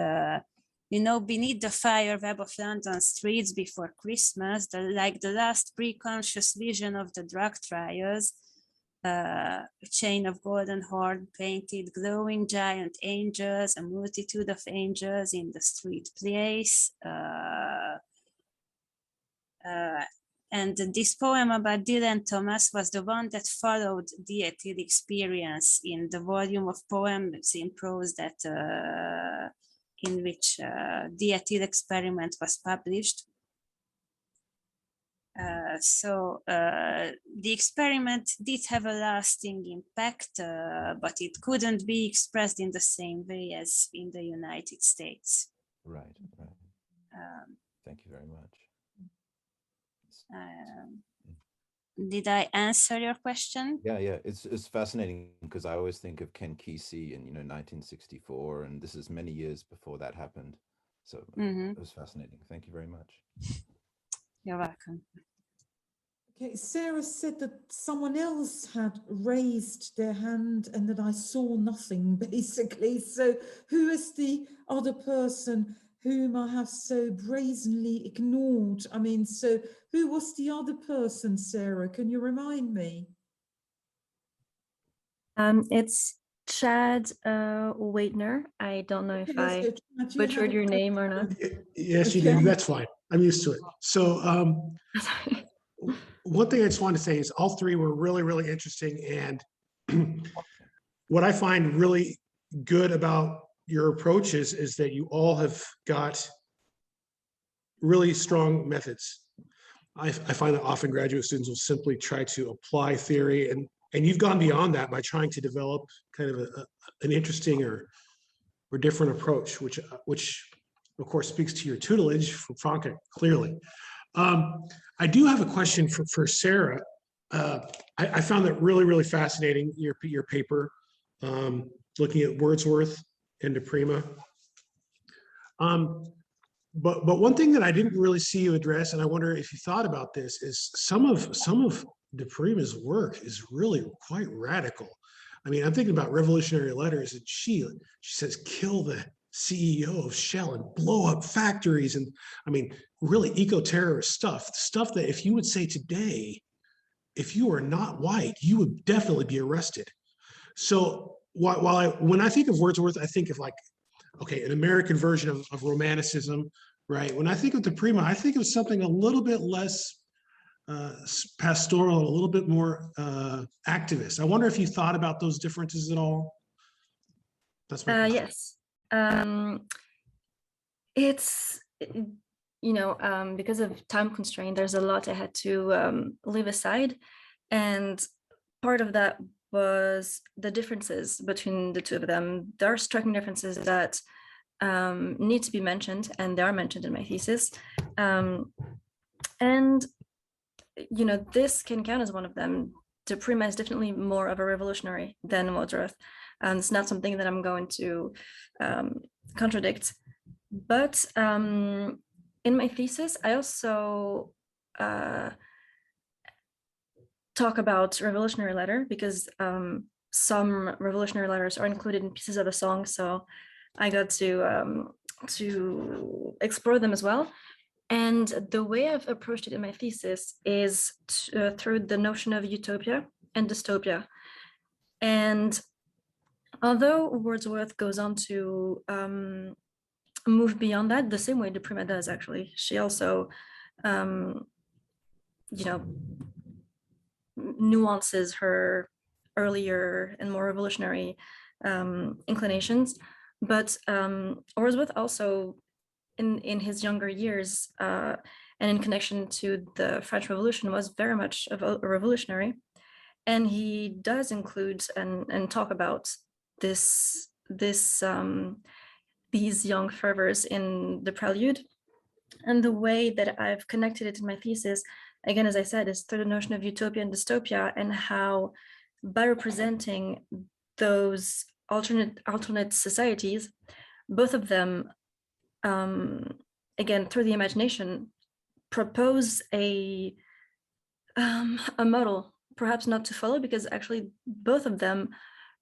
you know, beneath the fire web of London streets before Christmas, like the last pre-conscious vision of the drug trials, a chain of golden horn painted glowing giant angels, a multitude of angels in the street place. And this poem about Dylan Thomas was the one that followed the Dissipative experience in the volume of poems in prose that in which the Dissipative experiment was published. So the experiment did have a lasting impact, but it couldn't be expressed in the same way as in the United States. Right, right. Thank you very much. Did I answer your question? Yeah, yeah, it's fascinating because I always think of Ken Kesey in 1964, and this is many years before that happened. So it was fascinating. Thank you very much. You're welcome. Okay, Sarah said that someone else had raised their hand and that I saw nothing, basically. So who is the other person whom I have so brazenly ignored? I mean, so who was the other person, Sarah? Can you remind me? It's Chad Weidner. I don't know if I So, Chad, you butchered had your a name or not. Yes, you did. That's fine. I'm used to it. So one thing I just wanted to say is all three were really, really interesting. And what I find really good about your approach is that you all have got really strong methods. I find that often graduate students will simply try to apply theory, and you've gone beyond that by trying to develop kind of an interesting or different approach, which of course speaks to your tutelage from Franca clearly. I do have a question for Sarah. I found that really, really fascinating, your paper, looking at Wordsworth and Prima. But one thing that I didn't really see you address, and I wonder if you thought about this, is some of Prima's work is really quite radical. I mean, I'm thinking about Revolutionary Letters, and she says, kill the CEO of Shell and blow up factories. And I mean, really eco-terrorist stuff that if you would say today, if you are not white, you would definitely be arrested. So when I think of Wordsworth, I think of like, okay, an American version of Romanticism, right? When I think of the Prima, I think of something a little bit less pastoral, a little bit more activist. I wonder if you thought about those differences at all. That's my question. Yes. It's, because of time constraint, there's a lot I had to leave aside. And part of that was the differences between the two of them. There are striking differences that need to be mentioned, and they are mentioned in my thesis. And, this can count as one of them. De Prima is definitely more of a revolutionary than Wordsworth. It's not something that I'm going to contradict. But in my thesis, I also talk about revolutionary letter because some revolutionary letters are included in pieces of a song. So I got to explore them as well. And the way I've approached it in my thesis is through the notion of utopia and dystopia. And although Wordsworth goes on to move beyond that, the same way De Prima does, actually. She also, nuances her earlier and more revolutionary inclinations. But Wordsworth also, in his younger years and in connection to the French Revolution, was very much a revolutionary. And he does include and talk about these young fervors in the prelude. And the way that I've connected it in my thesis, again, as I said, is through the notion of utopia and dystopia, and how by representing those alternate societies, both of them, again, through the imagination, propose a model, perhaps not to follow, because actually both of them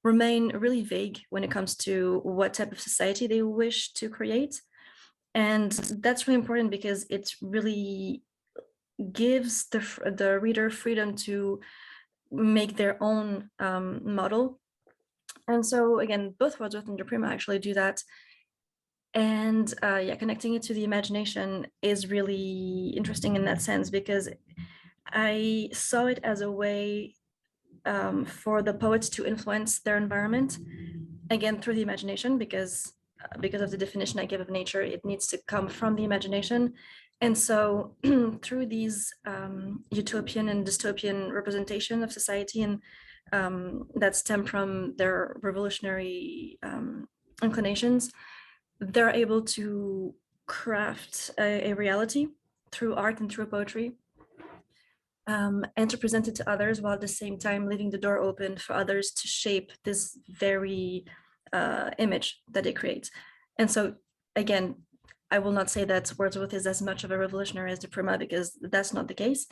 remain really vague when it comes to what type of society they wish to create. And that's really important because it really gives the reader freedom to make their own model. And so again, both Wordsworth and Prima actually do that. And yeah, connecting it to the imagination is really interesting in that sense, because I saw it as a way for the poets to influence their environment, again, through the imagination, because of the definition I give of nature, it needs to come from the imagination. And so through these utopian and dystopian representation of society, and that stem from their revolutionary inclinations, they're able to craft a reality through art and through poetry, and to present it to others, while at the same time leaving the door open for others to shape this very image that it creates. And so again, I will not say that Wordsworth is as much of a revolutionary as Prima, because that's not the case.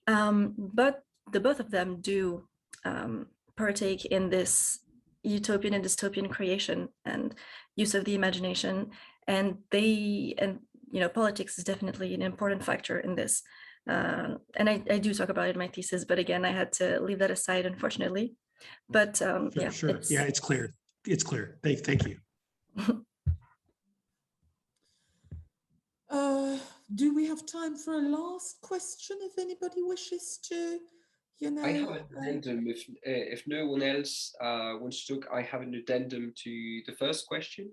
But the both of them do partake in this utopian and dystopian creation and use of the imagination. And politics is definitely an important factor in this. And I do talk about it in my thesis, but again, I had to leave that aside, unfortunately. But yeah, sure. Yeah, it's clear. It's clear. Thank you. Do we have time for a last question if anybody wishes to, I have an addendum. If no one else wants to talk, I have an addendum to the first question.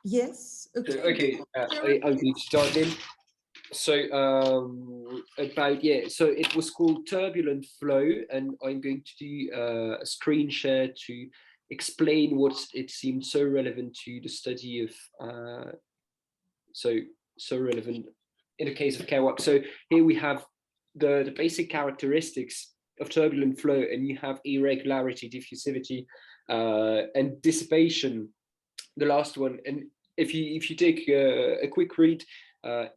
Yes. Okay. Okay. I'm going to start in. So so it was called Turbulent Flow, and I'm going to do a screen share to explain what it seemed so relevant to the study of so relevant in the case of Kerouac. So here we have the basic characteristics of turbulent flow, and you have irregularity, diffusivity, and dissipation, the last one. And if you take a quick read,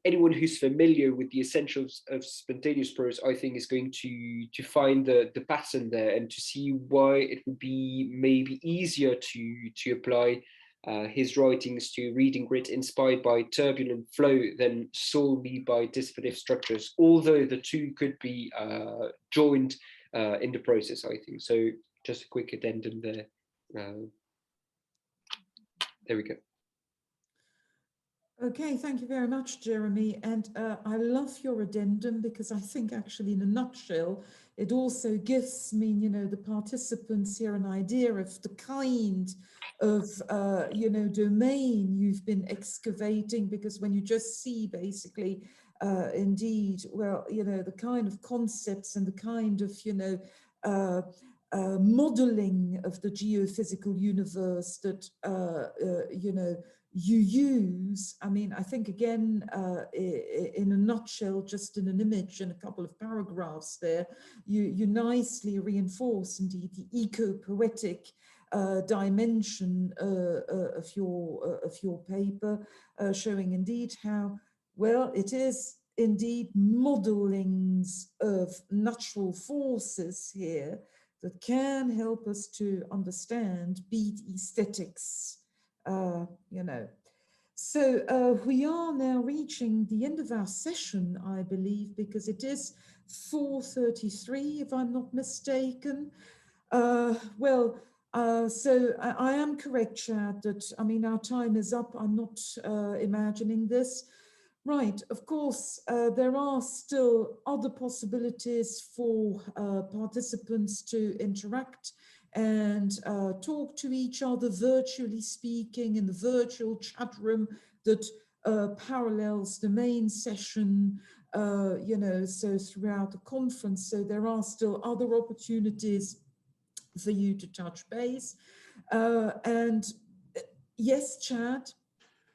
anyone who's familiar with the essentials of spontaneous prose, I think, is going to find the pattern there, and to see why it would be maybe easier to apply his writings to reading grit inspired by turbulent flow than solely by dissipative structures, although the two could be joined in the process, I think. So just a quick addendum there. There we go. Okay, thank you very much, Jeremy. And I love your addendum, because I think actually in a nutshell, it also gives me, the participants here an idea of the kind of, domain you've been excavating, because when you just see basically, indeed, well, the kind of concepts and the kind of, modeling of the geophysical universe that, you use. I mean, I think again, in a nutshell, just in an image and a couple of paragraphs there, you nicely reinforce indeed the eco-poetic dimension of your paper, showing indeed how, well, it is indeed modelings of natural forces here that can help us to understand beat aesthetics. So we are now reaching the end of our session, I believe, because it is 4:33, if I'm not mistaken. So I am correct, Chad, that, I mean, our time is up. I'm not imagining this. Right, of course, there are still other possibilities for participants to interact and talk to each other, virtually speaking, in the virtual chat room that parallels the main session, so throughout the conference. So there are still other opportunities for you to touch base. And yes, Chad?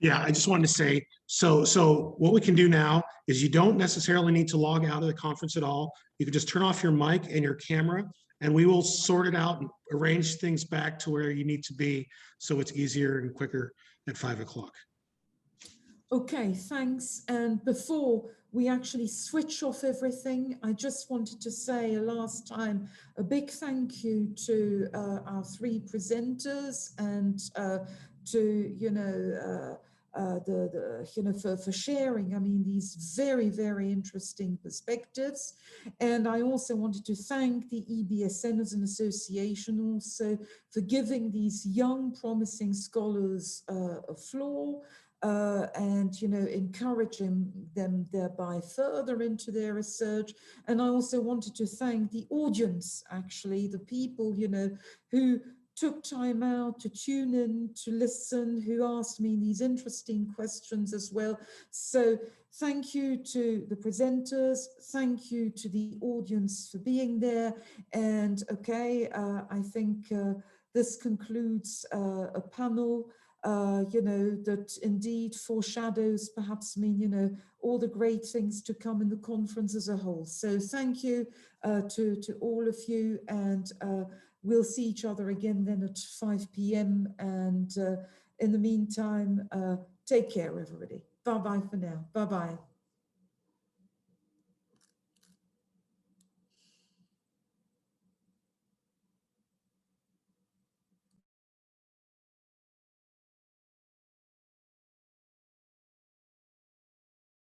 Yeah, I just wanted to say, so what we can do now is you don't necessarily need to log out of the conference at all. You can just turn off your mic and your camera, and we will sort it out and arrange things back to where you need to be, so it's easier and quicker at 5 o'clock. Okay, thanks. And before we actually switch off everything, I just wanted to say last time a big thank you to our three presenters, and to for sharing, I mean, these very, very interesting perspectives. And I also wanted to thank the EBSN as an association also for giving these young, promising scholars a floor, and encouraging them thereby further into their research. And I also wanted to thank the audience, actually, the people who took time out to tune in, to listen, who asked me these interesting questions as well. So thank you to the presenters, thank you to the audience for being there. And okay, I think this concludes a panel that indeed foreshadows perhaps all the great things to come in the conference as a whole. So thank you to all of you, and we'll see each other again then at 5 p.m. And in the meantime, take care, everybody. Bye-bye for now. Bye-bye.